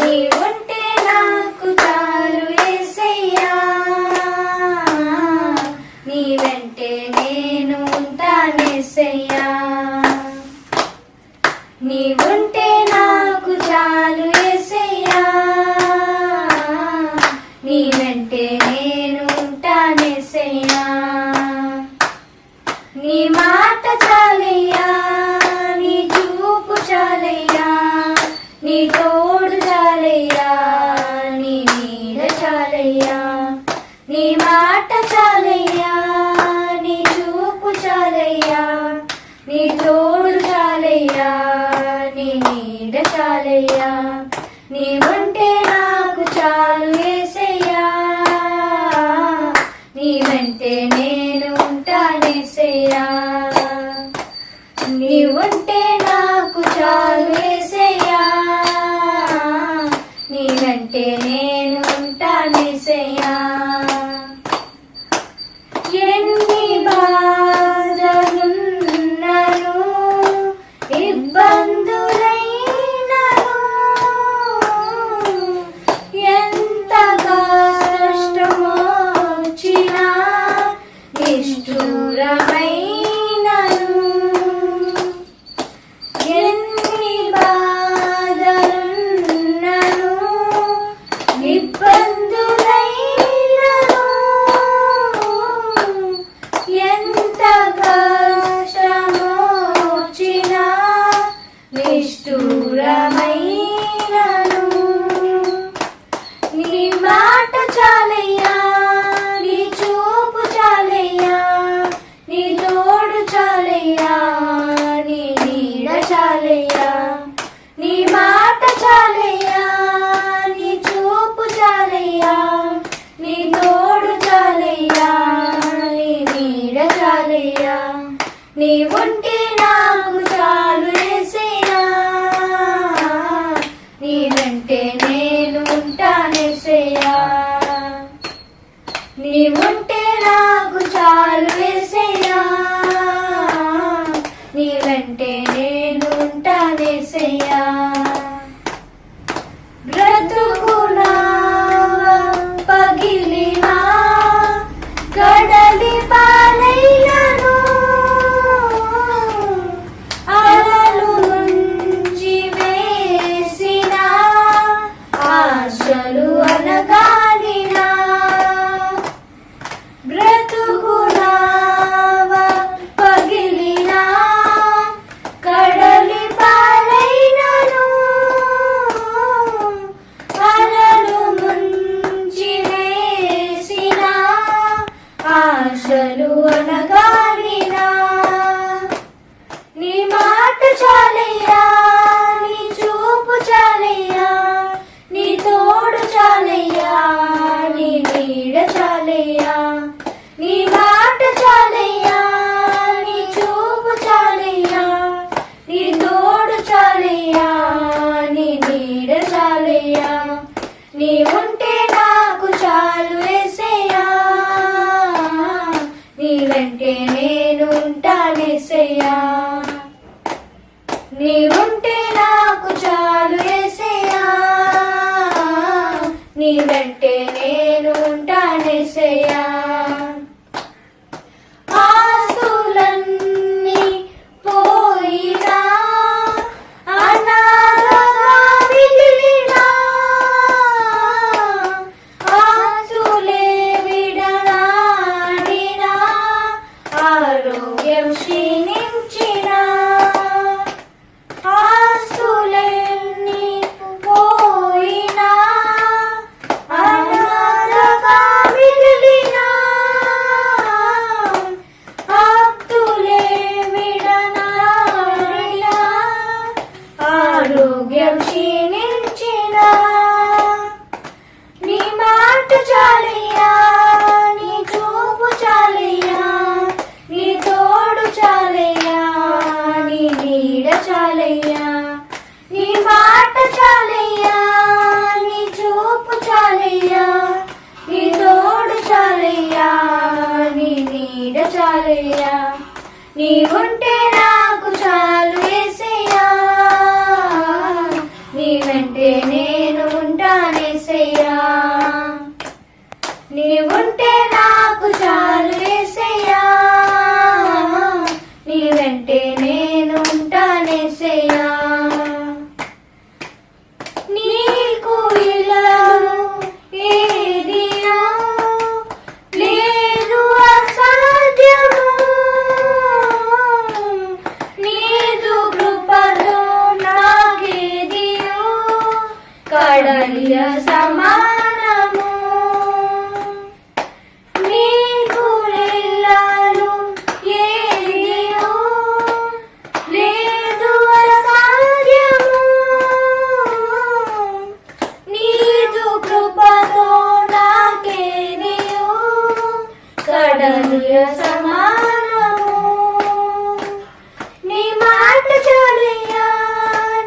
నీ ఉంటే నాకు చాలు యేసయ్యా, నీ వెంటే నేను ఉంటానేసయ్యా. నీ ఉంటే నాకు చాలు యేసయ్యా, నీ వెంటే నేను ఉంటానేసయ్యా. నీ మాట చాలయ్యా, నీ చూపు చాలయ్యా, నీ తోడు చాలయ్యా, నీ నీడ చాలయ్యా. నీ మాట చాలయ్యా, నీ చూపు చాలయ్యా, నీ తోడు చాలయ్యా, నీ నీడ చాలయ్యా. నీ ఉంటే నాకు చాలు యేసయ్యా, నీ వెంటే నేను ఉంటానేసయ్యా. నీ ఉంటే నాకు చాలు యేసయ్యా, నీ వెంటే నేను ఉంటానేసయ్యా. ఎన్ని బాధలున్నను ఇబ్బందులైనను, ఎంత కష్టమొచ్చినా నిష్ఠూరమైనను, ఎన్ని బాధలున్నను ఇబ్బందులైనను, ఎంత కష్టమొచ్చినా నిష్ఠూరమైనను. నీ మాట చాలయ్యా, నీ చూపు చాలయ్యా, నీ తోడు చాలయ్యా, నీ నీడ చాలయ్యా. నీ మాట చాలయ్యా, నీ చూపు చాలయ్యా, నీ తోడు చాలయ్యా, నీ నీడ చాలయ్యా. నీ ఉంటే నాకు చాలు యేసయ్యా, నీ వెంటే నేను ఉంటానేసయ్యా. నీ ఉంటే నాకు చాలు యేసయ్యా, నీ వెంటే నేను ఉంటానేసయ్యా. బ్రతుకునా పగిలినా కడలి పాలైనను, అలలు ముంచి వేసిన ఆశలు అనగాలినా, బ్రతుకునా పగిలినా కడలి పాలైనను, అలలు ముంచి వేసిన ఆశలు అనగాలినా. నీ మాట చాలయ్యా, నీ చూపు చాలయ్యా, నీ తోడు చాలయ్యా, నీ నీడ చాలయ్యా. నీ మాట చాలయ్యా, నీ చూపు చాలయ్యా, నీ తోడు చాలయ్యా, నీ నీడ చాలయ్యా. నీ ఉంటే నాకు చాలు యేసయ్యా, నీ వెంటే నేను ఉంటానేసయ్యా. నీ ఉంటే నాకు చాలు యేసయ్యా, నీ వెంటే నేను ఉంటానేసయ్యా. ఆస్తులన్నీ పోయినా అనాథగా మిగిలినా, ఆస్తులే విడనాడినా ఆరోగ్యం క్షీణించినా, ఆస్తులన్నీ పోయినా అనాథగా మిగిలినా, ఆప్తులే విడనాడినా ఆరోగ్యం క్షీణించినా. నీ మాట చాలయ్యా, నీ చూపు చాలయ్యా, నీ తోడు చాలయ్యా, నీ నీడ చాలయ్యా. నీ మాట చాలయ్యా, నీ చూపు చాలయ్యా, నీ తోడు చాలయ్యా, నీ నీడ చాలయ్యా. నీ ఉంటే నాకు చాలు యేసయ్యా, నీ వెంటే నేను నీవుంటే నాకు చాలు యేసయ్యా, నీ వెంటే నేను ఉంటానేసయ్యా. నీకు ఇలాను ఏదియో లేదు అసాధ్యము, నీదు కృపలో నాకేదియో కడలియ సమానము. నీకు ఇలాను ఏదియో లేదు అసాధ్యము, నీదు కృపతో నాకేదియో కడలియ సమానము. నీ మాట చాలయ్యా,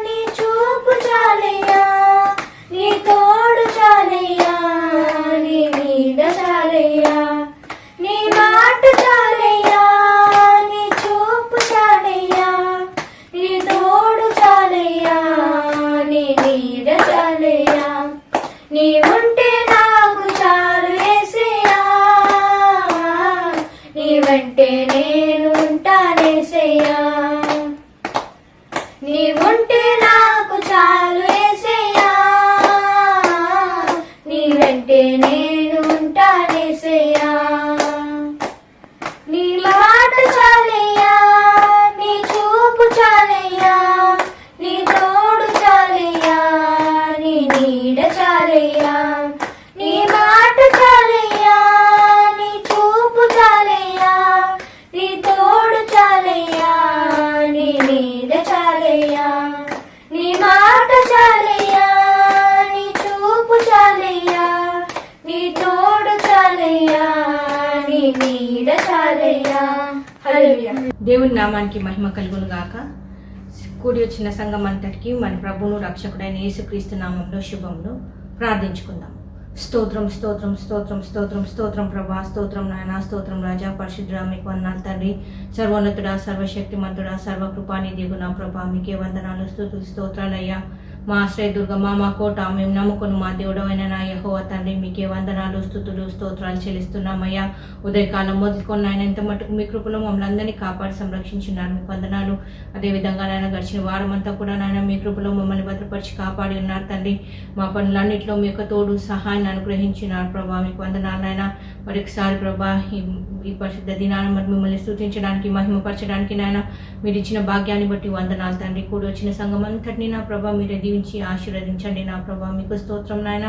నీ చూపు చాలయ్యా, నీ తోడు చాలయ్యా, నీ నీడ చాలయ్యా. నీ మాట చాలయ్యా, నీ చూపు చాలయ్యా, నీ తోడు చాలయ్యా, నీ నీడ చాలయ్యా. నీవుంటే నాకు చాలు యేసయ్యా, నీ వెంటే నేను ఉంటానేసయ్యా. నీవుంటే నాకు చాలు యేసయ్యా, నీ వెంటే నేను ఉంటానేసయ్యా. నీ మాట చాలయ్యా, నీ చూపు చాలయ్యా, నీ తోడు చాలయ్యా, నీ నీడ చాలయ్యా. నీ మాట చాలయ్యా, నీ చూపు చాలయ్యా, నీ తోడు చాలయ్యా, నీ నీడ చాలయ్యా. నీ మాట చాలయ్యా, నీ చూపు చాలయ్యా, నీ తోడు చాలయ్యా, నీ నీడ చాలయ్యా. హల్లెలూయా. దేవుని నామానికి మహిమ కలుగును గాక. కూడి వచ్చిన సంఘం అంతటికి మన ప్రభువును రక్షకుడైన యేసుక్రీస్తు నామంలో శుభములు ప్రార్థించుకుందాం. స్తోత్రం స్తోత్రం స్తోత్రం స్తోత్రం స్తోత్రం ప్రభా, స్తోత్రం నాయన, స్తోత్రం రాజా, పరిశుద్ధుడా, మీకు వందనాలు తండ్రి. సర్వోన్నతుడా, సర్వశక్తిమంతుడా, సర్వకృపానిధి నా ప్రభా, మీకే వందనాలు, స్తుతులు, స్తోత్రాలయ్యా. మా ఆశ్రయ దుర్గమా, మా కోట, మేము నమ్ముకుని మా దేవుడవైన నా యెహోవా తండ్రి, మీకే వందనాలు, స్తుతులు, స్తోత్రాలు చెల్లిస్తున్నామయ్యా. ఉదయకాలం మొదలుకొని ఆయన ఎంత మటుకు మీ కృపలో మమ్మల్ని అందరినీ కాపాడి సంరక్షించున్నారు, మీకు వందనాలు. అదేవిధంగా నాయన గడిచిన వారం అంతా కూడా నాయన మీ కృపలో మమ్మల్ని భద్రపరిచి కాపాడి ఉన్నారు తండ్రి. మా పనులన్నింటిలో మీ యొక్క తోడు సహాయాన్ని అనుగ్రహించినారు ప్రభా, మీకు వందనాలు నాయన. మరొకసారి ప్రభా ఈ పరిశుద్ధ దినాన్ని మరి మిమ్మల్ని స్తుతించడానికి, మహిమపరచడానికి నాయన మీరు ఇచ్చిన భాగ్యాన్ని బట్టి వందనాలు తండ్రి. కూడి వచ్చిన సంఘం అంతటినీ నా ప్రభా మీరే దీవించి ఆశీర్వదించండి నా ప్రభా, మీకు స్తోత్రం నాయన.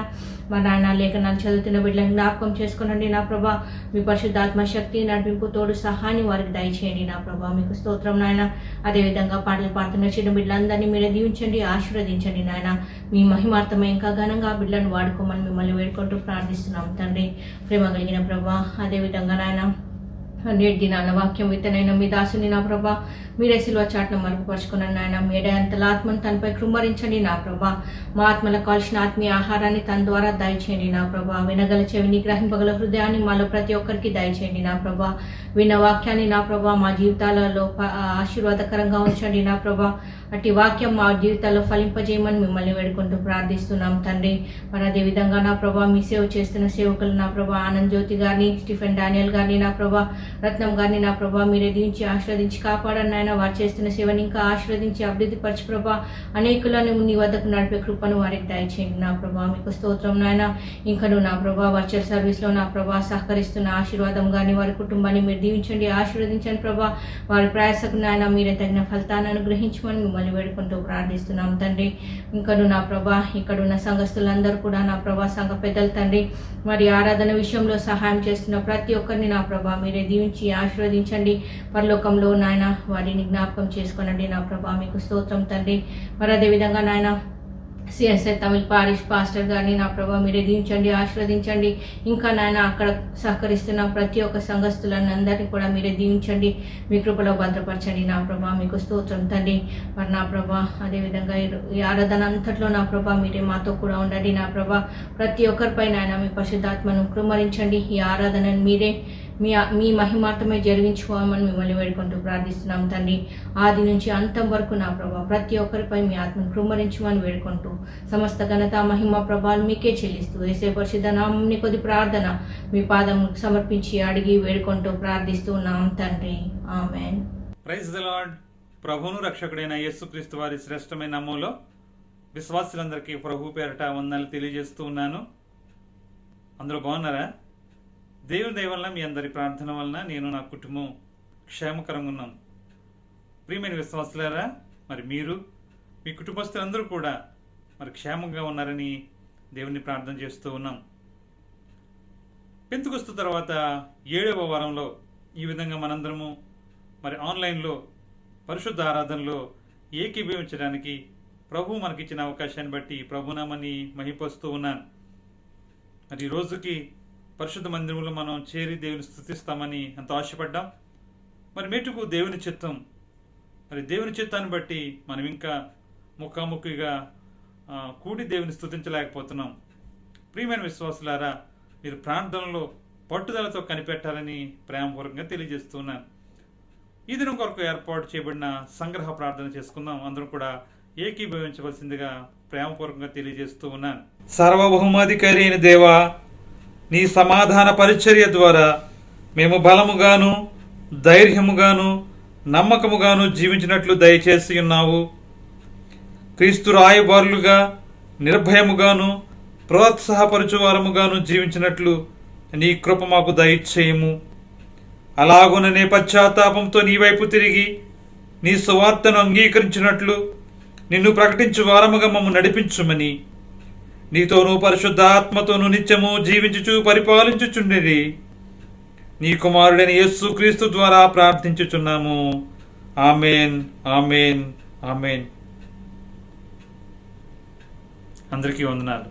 మా నాయన లేఖనాలు చదువుతున్న బిడ్డలను జ్ఞాపకం చేసుకునండి నా ప్రభా. మీ పరిశుద్ధాత్మ శక్తి, నడిపింపు, తోడు సహాయాన్ని వారికి దయచేయండి నా ప్రభా, మీకు స్తోత్రం నాయన. అదేవిధంగా పాటలు పాడుతున్న చిన్న బిడ్డలందరినీ మీరే దీవించండి, ఆశీర్వదించండి నాయన. మీ మహిమార్థమై ఇంకా ఘనంగా బిడ్డలను వాడుకోమని మిమ్మల్ని వేడుకుంటూ ప్రార్థిస్తున్నాం తండ్రి, ప్రేమ కలిగిన ప్రభా. అదేవిధంగా నాయన నేటి దినాన వాక్యం విత్తనైన మీ దాసుని నా ప్రభా మీరే సిలువ చాటును మరుగుపరుచుకున్నాను నాయన. మీరే అంతల ఆత్మను తనపై కృమ్మరించండి నా ప్రభా. మా ఆత్మలకు కాల్చిన ఆత్మీయ ఆహారాన్ని తన ద్వారా దయచేయండి నా ప్రభా. వినగల చెవిని, గ్రహింపగల హృదయాన్ని మాలో ప్రతి ఒక్కరికి దయచేయండి నా ప్రభా. విన్న వాక్యాన్ని నా ప్రభా మా జీవితాలలో ఆశీర్వాదకరంగా ఉంచండి నా ప్రభా. అట్టి వాక్యం మా జీవితాల్లో ఫలింపజేయమని మిమ్మల్ని వేడుకుంటూ ప్రార్థిస్తున్నాం తండ్రి. మరి అదేవిధంగా నా ప్రభా మీ సేవ చేస్తున్న సేవకులు నా ప్రభా ఆనంద్ జ్యోతి గారిని, స్టీఫెన్ డానియల్ గారిని నా ప్రభా, రత్నం గారిని నా ప్రభా మీరే దీవించి ఆశీర్వదించి కాపాడండి నాయన. వారు చేస్తున్న సేవని ఇంకా ఆశీర్వదించి అభివృద్ధి పరచు ప్రభా. అనేకులను నీ వద్దకు నడిపే కృపను వారికి దయచేయండి నా ప్రభా, మీకు స్తోత్రం నాయన. ఇంకను నా ప్రభా వర్చువల్ సర్వీస్లో నా ప్రభా సహకరిస్తున్న ఆశీర్వాదం కానీ వారి కుటుంబాన్ని మీరు దీవించండి, ఆశీర్వదించండి ప్రభా. వారి ప్రయాసకు నాయన మీరే తగిన ఫలితాన్ని అనుగ్రహించమని మిమ్మల్ని వేడుకుంటూ ప్రార్థిస్తున్నాం తండ్రి. ఇంకను నా ప్రభా ఇక్కడున్న సంఘస్థులందరూ కూడా నా ప్రభా, సంఘ పెద్దలు తండ్రి, మరి ఆరాధన విషయంలో సహాయం చేస్తున్న ప్రతి ఒక్కరిని నా ప్రభా మీరే దీవించి ఆశీర్వదించండి. పరలోకంలో నాయన వారిని జ్ఞాపకం చేసుకోనండి నా ప్రభా, మీకు స్తోత్రం తండ్రి. మరి అదేవిధంగా నాయన సిఎస్ఐ తమిళ్ పారిష్ పాస్టర్ గారిని నా ప్రభా మీరే దీవించండి, ఆశీర్వదించండి. ఇంకా నాయన అక్కడ సహకరిస్తున్న ప్రతి ఒక్క సంఘస్థులను అందరినీ కూడా మీరే దీవించండి, మీ కృపలో భద్రపరచండి నా ప్రభా, మీకు స్తోత్రం తండ్రి. మరి నా ప్రభా అదేవిధంగా ఈ ఆరాధన అంతట్లో నా ప్రభా మీరే మాతో కూడా ఉండండి నా ప్రభా. ప్రతి ఒక్కరిపై నాయన మీ పరిశుద్ధాత్మను కృమ్మరించండి. ఈ ఆరాధనను మీరే మీ మహిమార్థమై జరిగించుకోమని మిమ్మల్ని వేడుకుంటూ ప్రార్థిస్తున్నాం తండ్రి. ఆది నుంచి అంతం వరకు నా ప్రభా ప్రతి ఒక్కరిపై మీ ఆత్మను కృమ్మరించమని వేడుకుంటూ సమస్త ఘనత మహిమ ప్రభావాలు మీకే చెల్లిస్తూ యేసే పరిశుద్ధ నామముని కొద్ది ప్రార్థన మీ పాదం సమర్పించి అడిగి వేడుకుంటూ ప్రార్థిస్తూ ఉన్నాం తండ్రి. ఆమేన్. Praise the Lord. ప్రభువును రక్షకుడైన యేసుక్రీస్తు వారి శ్రేష్టమైన నామములో విశ్వాసులందరికీ ప్రభు పేరట వందనాలు తెలియజేస్తూ ఉన్నాను. అందరూ బాగున్నారా? దేవుని దయ వలన మీ అందరి ప్రార్థన వలన నేను నా కుటుంబం క్షేమకరంగా ఉన్నాం. ప్రియమైన విశ్వాసులారా, మరి మీరు మీ కుటుంబస్తులందరూ కూడా మరి క్షేమంగా ఉన్నారని దేవుని ప్రార్థన చేస్తూ ఉన్నాం. పెంతుకొస్తు తర్వాత 7వ వారంలో ఈ విధంగా మనందరము మరి ఆన్లైన్లో పరిశుద్ధ ఆరాధనలో ఏకీభవించడానికి ప్రభు మనకిచ్చిన అవకాశాన్ని బట్టి ప్రభునామాన్ని మహిపరుస్తూ ఉన్నాను. మరి ఈ రోజుకి పరిశుద్ధ మందిరంలో మనం చేరి దేవుని స్తుతిస్తామని ఎంతో ఆశపడ్డాం. మరి మెటుకు దేవుని చిత్తం, మరి దేవుని చిత్తాన్ని బట్టి మనం ఇంకా ముఖాముఖిగా కూడి దేవుని స్తుతించలేకపోతున్నాం. ప్రియమైన విశ్వాసులారా, మీరు ప్రార్థనలో పట్టుదలతో కనిపెట్టాలని ప్రేమపూర్వకంగా తెలియజేస్తున్నాను. ఈ దినం కొరకు ఏర్పాటు చేయబడిన సంగ్రహ ప్రార్థన చేసుకుందాం. అందరూ కూడా ఏకీభవించవలసిందిగా ప్రేమపూర్వకంగా తెలియజేస్తూ ఉన్నాను. సార్వభౌమాధికారి అయిన దేవా, నీ సమాధాన పరిచర్య ద్వారా మేము బలముగాను ధైర్యముగాను నమ్మకముగాను జీవించినట్లు దయచేసి ఉన్నావు. క్రీస్తు రాయబారులుగా నిర్భయముగాను ప్రోత్సాహపరచువారముగాను జీవించినట్లు నీ కృప మాకు దయచేయము. అలాగుననే పశ్చాత్తాపంతో నీ వైపు తిరిగి నీ సువార్తను అంగీకరించినట్లు నిన్ను ప్రకటించు వారముగా మమ్ము నడిపించుమని నీతోనూ పరిశుద్ధ ఆత్మతోనూ నిత్యము జీవించుచు పరిపాలించుచుండేది నీ కుమారుడైన యేసుక్రీస్తు ద్వారా ప్రార్థించుచున్నాము. ఆమేన్, ఆమేన్, ఆమేన్. అందరికీ వందనాలు.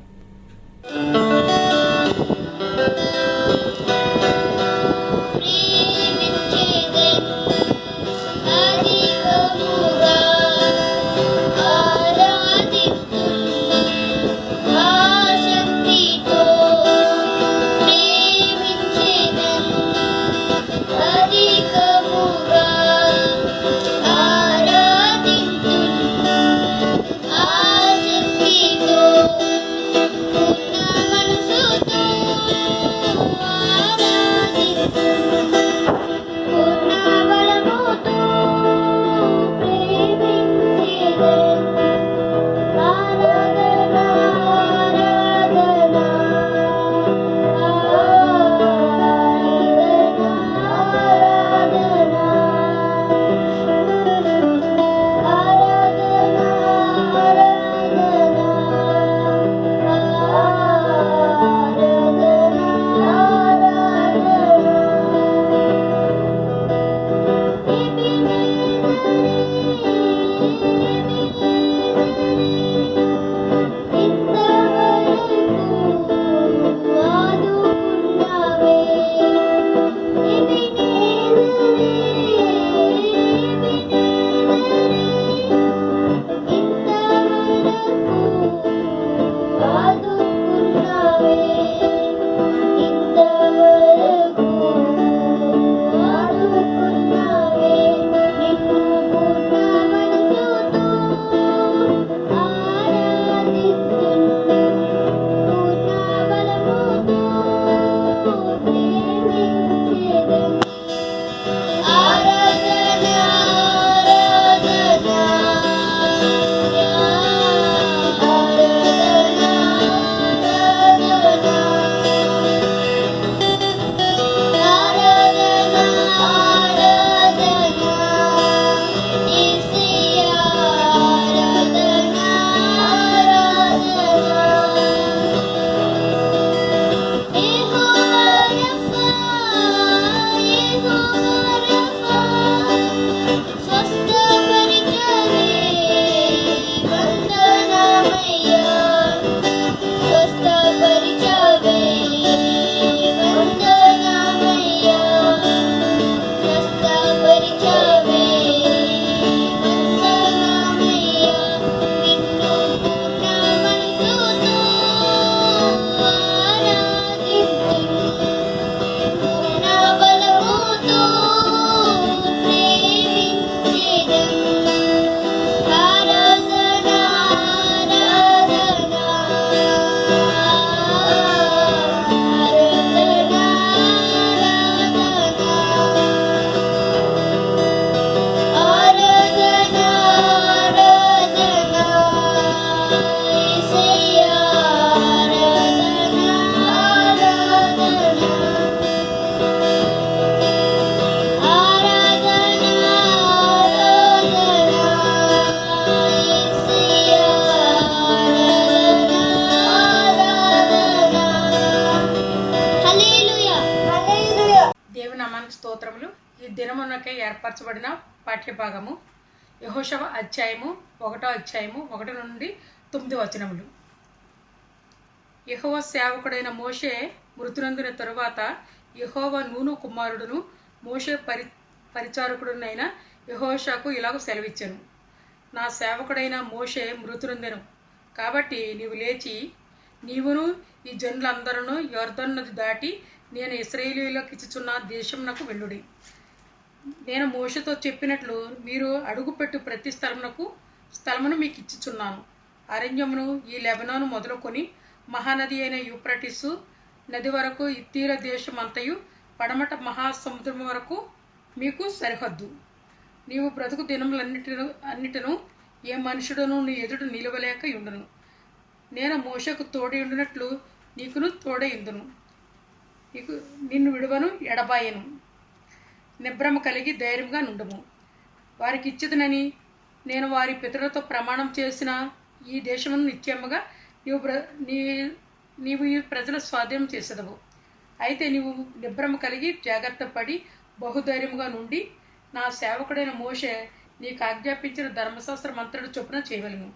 కొరకే ఏర్పరచబడిన పాఠ్యభాగము యెహోషువ అధ్యాయము 1 నుండి 9 వచనములు. యెహోవా సేవకుడైన మోషే మృతునందున తరువాత యెహోవా నూను కుమారుడును మోషే పరిచారకుడునైన యెహోషువకు ఇలాగ సెలవిచ్చెను. నా సేవకుడైన మోషే మృతునందెను కాబట్టి నీవు లేచి నీవును ఈ జనులందరూ యొర్దాను నది దాటి నేను ఇశ్రాయేలీయులకు ఇచ్చుచున్న దేశమునకు వెళ్ళుడి. నేను మోషేతో చెప్పినట్లు మీరు అడుగుపెట్టు ప్రతి స్థలమును మీకు ఇచ్చుచున్నాను. అరణ్యమును ఈ లెబనాను మొదలుకొని మహానది అయిన యూఫ్రటీసు నది వరకు ఈ తీర దేశమంతయు పడమట మహాసముద్రం వరకు మీకు సరిహద్దు. నీవు బ్రతుకు దినములన్నిటిను ఏ మనుషుడును నీ ఎదుట నిలవలేక ఉండును. నేను మోషకు తోడై ఉండినట్లు నీకును తోడై ఉందును. నిన్ను విడువను ఎడబాయను. నిబ్రమ కలిగి ధైర్యంగా నుండుము. వారికి ఇచ్చిదనని నేను వారి పితరులతో ప్రమాణం చేసిన ఈ దేశమును నిత్యముగా నీవు ఈ ప్రజల స్వాధీనం చేసేదవు. అయితే నీవు నిబ్రమ కలిగి జాగ్రత్త పడి బహుధైర్యముగా నుండి నా సేవకుడైన మోషే నీకు ఆజ్ఞాపించిన ధర్మశాస్త్ర మంత్రుడు చొప్పున చేయవలను.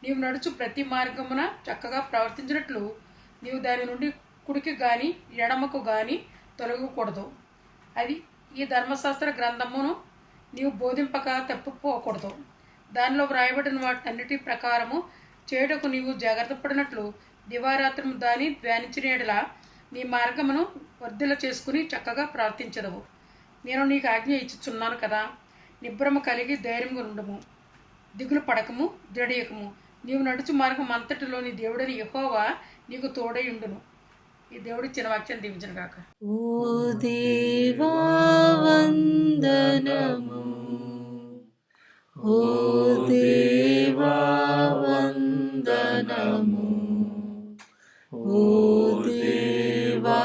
నీవు నడుచు ప్రతి మార్గమున చక్కగా ప్రవర్తించినట్లు నీవు దాని నుండి కుడికి గాని ఎడమకు గాని తొలగకూడదు. అది ఈ ధర్మశాస్త్ర గ్రంథమును నీవు బోధింపక తప్పిపోకూడదు. దానిలో వ్రాయబడిన వాటన్నిటి ప్రకారము చేయుటకు నీవు జాగ్రత్త పడినట్లు దివారాత్రము దాన్ని ధ్యానించిన యెడల నీ మార్గమును వర్ధిల్ల చేసుకుని చక్కగా ప్రార్థించదవు. నేను నీకు ఆజ్ఞ ఇచ్చుచున్నాను కదా. నిబ్రమ కలిగి ధైర్యంగా ఉండము, దిగులు పడకము, దృఢయకము. నీవు నడుచు మార్గం అంతటిలోని దేవుడని యెహోవా నీకు తోడై ఉండును. ఈ దేవుడి చిన్న వాక్యం దీవించును గాక. ఓ దేవా వందనము, ఓ దేవా వందనము, ఓ దేవా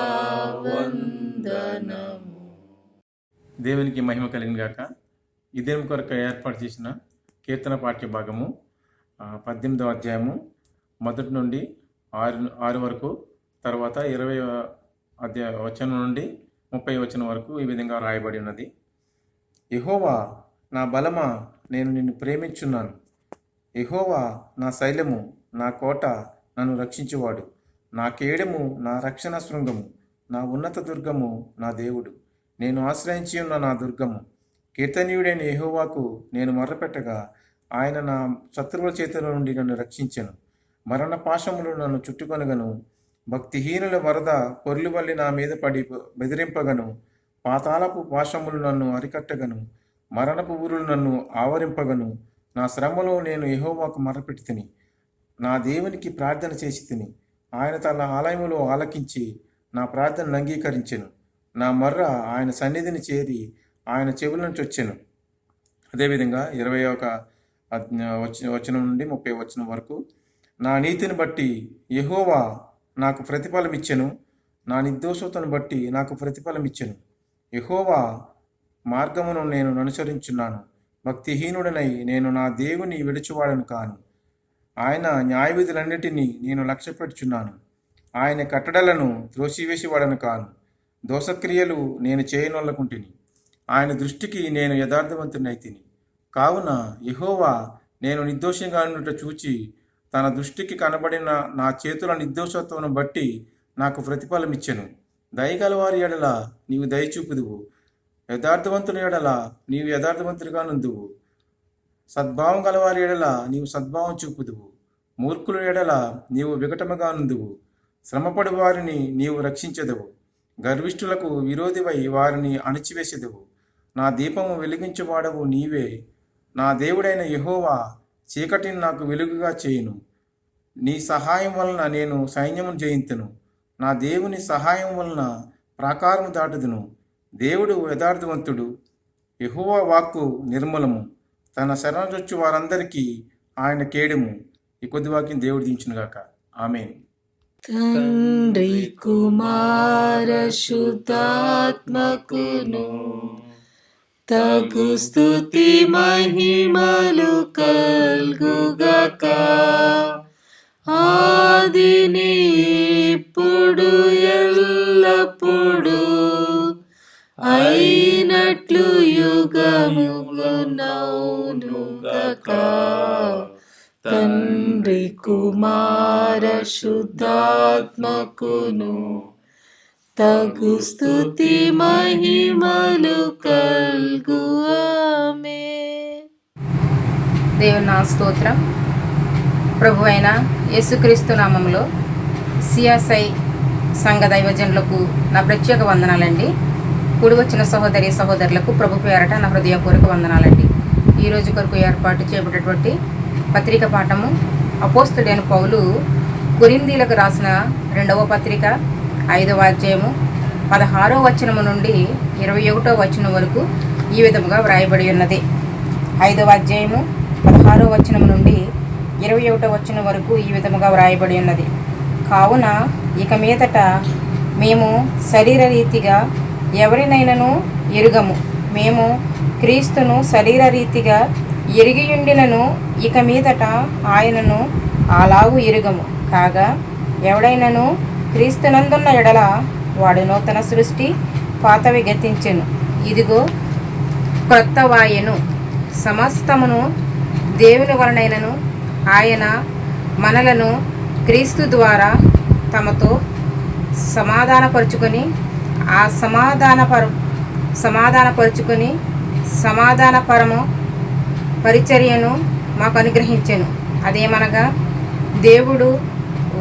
వందనము. దేవునికి మహిమ కలిగిన గాక. ఈ దినం కొరకు ఏర్పాటు చేసిన కీర్తన పాఠ్య భాగము 18వ అధ్యాయము 1 నుండి 6 వరకు, తర్వాత 20వ వచనం నుండి 30వ వచనం వరకు ఈ విధంగా రాయబడి ఉన్నది. యెహోవా నా బలమా, నేను నిన్ను ప్రేమించున్నాను. యెహోవా నా శైలము, నా కోట, నన్ను రక్షించువాడు, నా కేడము, నా రక్షణ శృంగము, నా ఉన్నత దుర్గము, నా దేవుడు, నేను ఆశ్రయించి ఉన్న నా దుర్గము. కీర్తనీయుడైన యెహోవాకు నేను మొర్రపెట్టగా ఆయన నా శత్రువుల చేతుల నుండి నన్ను రక్షించెను. మరణ పాశములు నన్ను చుట్టుకొనగను, భక్తిహీనుల వరద పొర్లు వల్లి నా మీద పడి బెదిరింపగను. పాతాళపు పాశములు నన్ను అరికట్టగను, మరణపు ఊరులు నన్ను ఆవరింపగను. నా శ్రమలో నేను యెహోవాకు మొర్రపెట్టి తిని, నా దేవునికి ప్రార్థన చేసి తిని. ఆయన తన ఆలయములో ఆలకించి నా ప్రార్థనను అంగీకరించెను. నా మొర్ర ఆయన సన్నిధిని చేరి ఆయన చెవుల నుంచి వచ్చెను. అదేవిధంగా 21వ వచనం నుండి 30వ వచనం వరకు, నా నీతిని బట్టి యెహోవా నాకు ప్రతిఫలం ఇచ్చెను, నా నిర్దోషతను బట్టి నాకు ప్రతిఫలం ఇచ్చెను. యెహోవా మార్గమును నేను అనుసరించున్నాను, భక్తిహీనుడనై నేను నా దేవుని విడిచివాడను కాను. ఆయన న్యాయవిధులన్నిటినీ నేను లక్ష్యపెట్టుచున్నాను, ఆయన కట్టడలను త్రోసివేసేవాడను కాను. దోషక్రియలు నేను చేయనొల్లకుంటిని, ఆయన దృష్టికి నేను యథార్థవంతునైతిని. కావున యెహోవా నేను నిర్దోషంగా ఉన్నట్టు చూచి తన దృష్టికి కనబడిన నా చేతుల నిర్దోషత్వం బట్టి నాకు ప్రతిఫలం ఇచ్చెను. దయగలవారి ఎడల నీవు దయ చూపుదువు, యథార్థవంతుని ఎడల నీవు యథార్థవంతుడిగా నుందువు. సద్భావం గలవారి ఎడల నీవు సద్భావం చూపుదువు, మూర్ఖుల ఎడల నీవు వికటముగా నుందువు. శ్రమపడు వారిని నీవు రక్షించెదవు, గర్విష్ఠులకు విరోధివై వారిని అణిచివేసెదవు. నా దీపము వెలిగించువాడవు నీవే. నా దేవుడైన యెహోవా చీకటిని నాకు వెలుగుగా చేయును. నీ సహాయం వలన నేను సైన్యమును జయింతును, నా దేవుని సహాయం వలన ప్రాకారము దాటుదును. దేవుడు యథార్థవంతుడు, యెహోవా వాక్కు నిర్మలము, తన శరణొచ్చు వారందరికీ ఆయన కేడెము. ఈ కొద్ది వాక్యం దేవుడు దించునుగాక. ఆమేన్. తండ్రి కుమార శుద్ధాత్మకును తగు స్తుతి మహిమలు కల్గుగాక. ఆదిని ఇప్పుడు ఎల్లప్పుడు అయినట్లు యుగ తండ్రి కుమార శుద్ధాత్మకును తగు స్తుతి మహిమలు కల్గు ఆమేన్. దేవుని నా స్తోత్రం. ప్రభు అయిన యేసుక్రీస్తు నామంలో సియాసై సంఘ దైవజనులకు నా ప్రత్యేక వందనాలండి. కూడి వచ్చిన సహోదరి సహోదరులకు ప్రభు పేరట నా హృదయపూర్వక వందనాలండి. ఈరోజు కొరకు ఏర్పాటు చేయబడినటువంటి పత్రిక పాఠము అపోస్తుడైన పౌలు కొరింథీలకు రాసిన 2వ పత్రిక 5వ అధ్యాయము 16వ వచనము నుండి 21వ వచనం వరకు ఈ విధముగా వ్రాయబడి ఉన్నది. 5వ అధ్యాయము 16వ వచనం నుండి 21వ వచనం వరకు ఈ విధముగా వ్రాయబడి ఉన్నది. కావున ఇక మీదట మేము శరీరరీతిగా ఎవరినైనాను ఎరుగము. మేము క్రీస్తును శరీరరీతిగా ఎరిగియుండినను ఇక మీదట ఆయనను అలాగూ ఎరుగము. కాగా ఎవడైనను క్రీస్తునందున్న ఎడల వాడు నూతన సృష్టి, పాతవి గతించెను, ఇదిగో క్రొత్తవాయెను. సమస్తమును దేవుని వలనైనను ఆయన మనలను క్రీస్తు ద్వారా తమతో సమాధానపరుచుకొని ఆ సమాధానపరుచుకొని సమాధానపరము పరిచర్యను మాకు అనుగ్రహించెను. అదేమనగా దేవుడు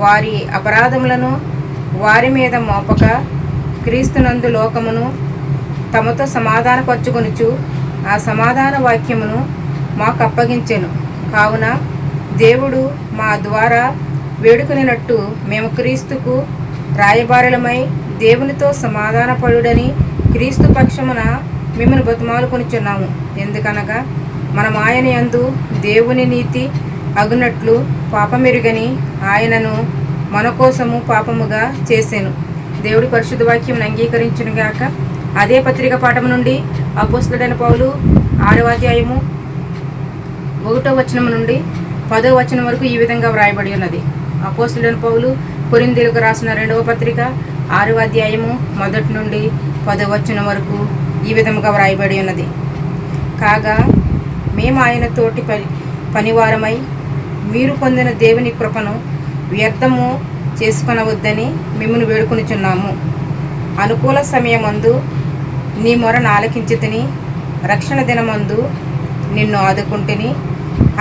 వారి అపరాధములను వారి మీద మోపక క్రీస్తునందు లోకమును తమతో సమాధానపరుచుకొనుచు ఆ సమాధాన వాక్యమును మాకు అప్పగించెను. కావున దేవుడు మా ద్వారా వేడుకొనినట్టు మేము క్రీస్తుకు రాయబారులమై దేవునితో సమాధానపడుడని క్రీస్తు పక్షమున మిమ్మల్ని బతిమాలుకొనుచున్నాము. ఎందుకనగా మనం ఆయన యందు దేవుని నీతి అగునట్లు పాపమెరుగని ఆయనను మన కోసము పాపముగా చేసెను. దేవుడి పరిశుద్ధ వాక్యమును అంగీకరించును గాక. అదే పత్రిక పాఠము నుండి అపోస్తలుడైన పౌలు 6వ అధ్యాయము 1వ వచనం నుండి 10వ వచనం వరకు ఈ విధంగా వ్రాయబడి ఉన్నది. అపోస్తలుడైన పౌలు కొరింథీయులకు రాసిన 2వ పత్రిక 6వ అధ్యాయము 1 నుండి 10వ వచనం వరకు ఈ విధముగా వ్రాయబడి ఉన్నది. కాగా మేము ఆయన తోటి పనివారమై మీరు పొందిన దేవుని కృపను వ్యర్థము చేసుకొనవద్దని మిమ్మల్ని వేడుకొనుచున్నాము. అనుకూల సమయమందు నీ మొరను ఆలకించితిని, రక్షణ దినమందు నిన్ను ఆదుకుంటుని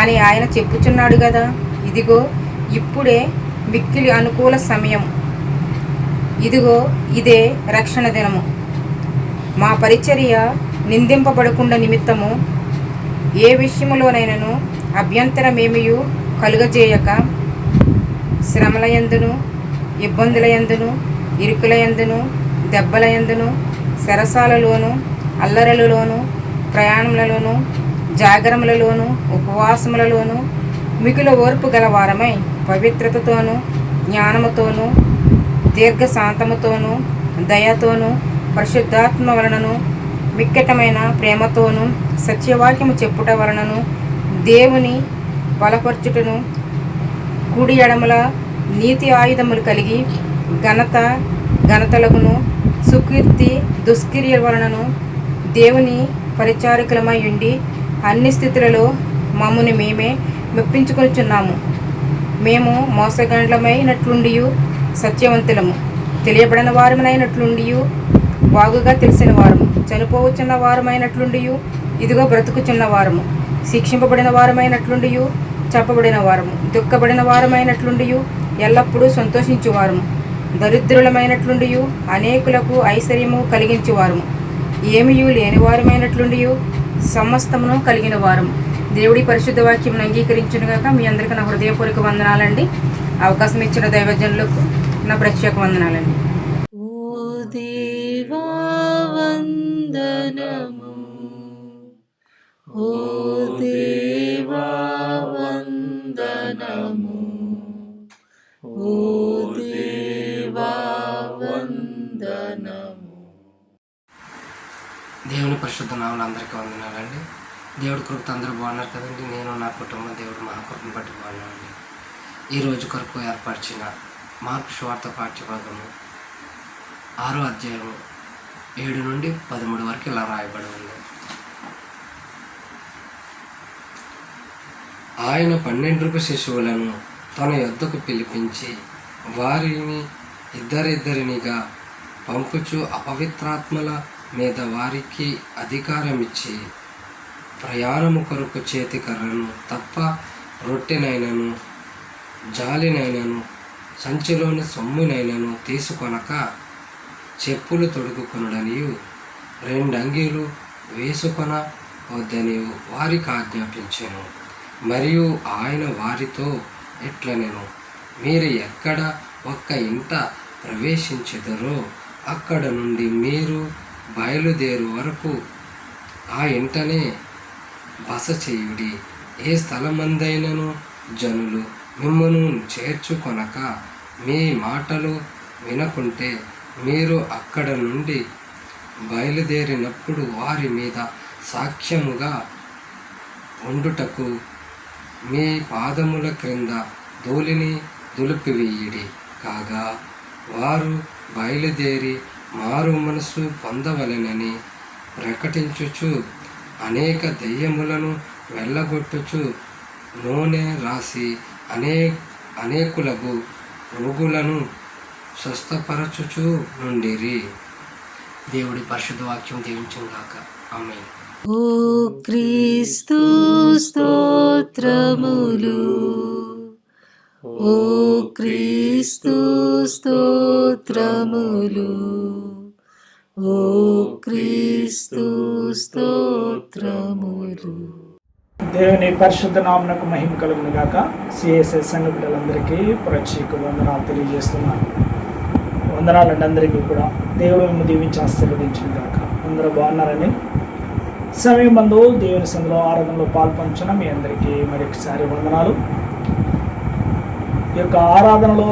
అని ఆయన చెప్పుచున్నాడు కదా. ఇదిగో ఇప్పుడే మిక్కిలి అనుకూల సమయం, ఇదిగో ఇదే రక్షణ దినము. మా పరిచర్య నిందింపబడకుండా నిమిత్తము ఏ విషయములోనైనను అభ్యంతరమేమియు కలుగజేయక శ్రమలయందును, ఇబ్బందులయందును, ఇరుకులయందును, దెబ్బలయందును, చెరసాలలోను, అల్లరలలోను, ప్రయాణములలోను, జాగరములలోను, ఉపవాసములలోను మిగుల ఓర్పు గలవారమై పవిత్రతతోనూ జ్ఞానముతోనూ దీర్ఘశాంతముతోనూ దయతోనూ పరిశుద్ధాత్మ వలనను మిక్కటమైన ప్రేమతోనూ సత్యవాక్యము చెప్పుట వలనను దేవుని బలపరచుటను కుడి ఎడమల నీతి ఆయుధములు కలిగి ఘనతలగును సుకీర్తి దుష్క్రియల వలనను దేవుని పరిచారకులమై ఉండి అన్ని స్థితులలో మమ్మల్ని మేమే మెప్పించుకొనుచున్నాము. మేము మోసగండ్లమైనట్లుండియు సత్యవంతులము, తెలియబడిన వారమైనట్లుండియు బాగుగా తెలిసిన వారము, చనిపోవచ్చున్న వారమైనట్లుండియు ఇదిగో బ్రతుకుచున్న వారము, శిక్షింపబడిన వారమైనట్లుండియు చెప్పబడిన వారము, దుఃఖపడిన వారమైనట్లుండియు ఎల్లప్పుడూ సంతోషించువారము, దరిద్రులమైనట్లుండియు అనేకులకు ఐశ్వర్యము కలిగించువారము, ఏమియు లేని వారమైనట్లుండియు సమస్తమును కలిగిన వారము. దేవుడి పరిశుద్ధ వాక్యం అంగీకరించునుగాక. మీ అందరికీ నా హృదయపూర్వక వందనాలండి. అవకాశం ఇచ్చిన దైవజనులకు నా ప్రత్యేక వందనాలండి. ఓ దేవా వందనము, ఓ దేవా వందనము, ఓ దేవా వందనము. దేవుని పరిశుద్ధ నామములు అందరికీ వందనాలండి. దేవుడి కృపతో అందరూ బాగున్నారు కదండి. నేను నా కుటుంబం దేవుడు మహాకృపను బట్టి బాగున్నానండి. ఈరోజు కొరకు ఏర్పరిచిన మార్కు సువార్త పాఠ్యభాగము 6వ అధ్యాయము 7 నుండి 13 వరకు ఇలా రాయబడి ఉంది. ఆయన 12 శిశువులను తన యొద్దకు పిలిపించి వారిని ఇద్దరిద్దరినిగా పంపుచు అపవిత్రాత్మల మీద వారికి అధికారమిచ్చి ప్రయాణము కొరకు చేతికర్రను తప్ప రొట్టెనైనను జాలినైనను సంచిలోని సొమ్మునైనను తీసుకొనక చెప్పులు తొడుగుకొనుడనియు 2 అంగీలు వేసుకొన వద్దనియు వారికి ఆజ్ఞాపించెను. మరియు ఆయన వారితో ఇట్లనెను, మీరు ఎక్కడ ఒక్క ఇంట ప్రవేశించెదరో అక్కడ నుండి మీరు బయలుదేరు వరకు ఆ ఇంటనే బస చేయుడి. ఏ స్థలమందైనను జనులు మిమ్మును చేర్చుకొనక మీ మాటలు వినకుంటే మీరు అక్కడ నుండి బయలుదేరినప్పుడు వారి మీద సాక్ష్యముగా ఉండుటకు మీ పాదముల క్రింద ధూళిని దులిపివేయుడి. కాగా వారు బయలుదేరి మారు మనసు పొందవలెనని ప్రకటించుచు అనేక దెయ్యములను వెళ్ళగొట్టుచు నూనె రాసి అనేకులకు రోగులను స్వస్థపరచుచు నుండిరి. దేవుడి పరిశుద్ధ వాక్యం దీవించును గాక. ఆమేన్. ఓ క్రీస్తు స్తోత్రములు, ఓ క్రీస్తు స్తోత్రములు, ఓ క్రీస్తు స్తోత్రములు. దేవుని పరిశుద్ధ నామమునకు మహిమ కలుగును గాక. సిఎస్ఐ సంఘ బిడ్డలందరికీ ప్రత్యేక వందనాలు తెలియజేస్తున్నాను. వందనాలండి అందరికీ కూడా. దేవుడు మిమ్మల్ని దీవించి ఆశీర్వదించిన గాక. అందరూ బాగున్నారని సమయం మందు దేవుని సందులో ఆరాధనలో పాల్పంచిన మీ అందరికీ మరొకసారి వందనాలు. ఈ యొక్క ఆరాధనలో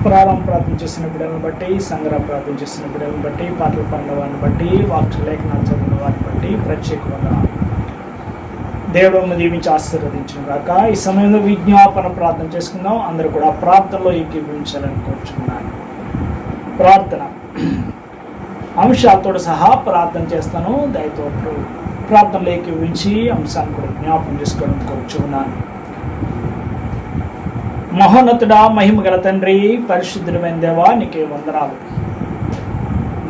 ప్రార్థన చేసిన బిడ్డలను బట్టి, సంగ్రహ ప్రార్థన చేసిన బిడ్డలను బట్టి, పాటలు పాడిన వారిని బట్టి, వాక్య లేఖనాలు చదివిన వారిని బట్టి ప్రత్యేక వందనాలు. దేవుడు దీవించి ఆశీర్వదించిన గాక. ఈ సమయంలో విజ్ఞాపన ప్రార్థన చేసుకుందాం. అందరూ కూడా ప్రార్థనలో ఏకీభవించాలని కోరుచున్నాను. ప్రార్థన అంశాలతో సహా ప్రార్థన చేస్తాను. దయతో ప్రార్థనలో ఏకీభవించి అంశాన్ని కూడా జ్ఞాపం చేసుకోవడం కోరుచున్నాను. మహోన్నతుడా, మహిమ గల తండ్రి, పరిశుద్ధుడైన దేవా, నీకే వందనాలు.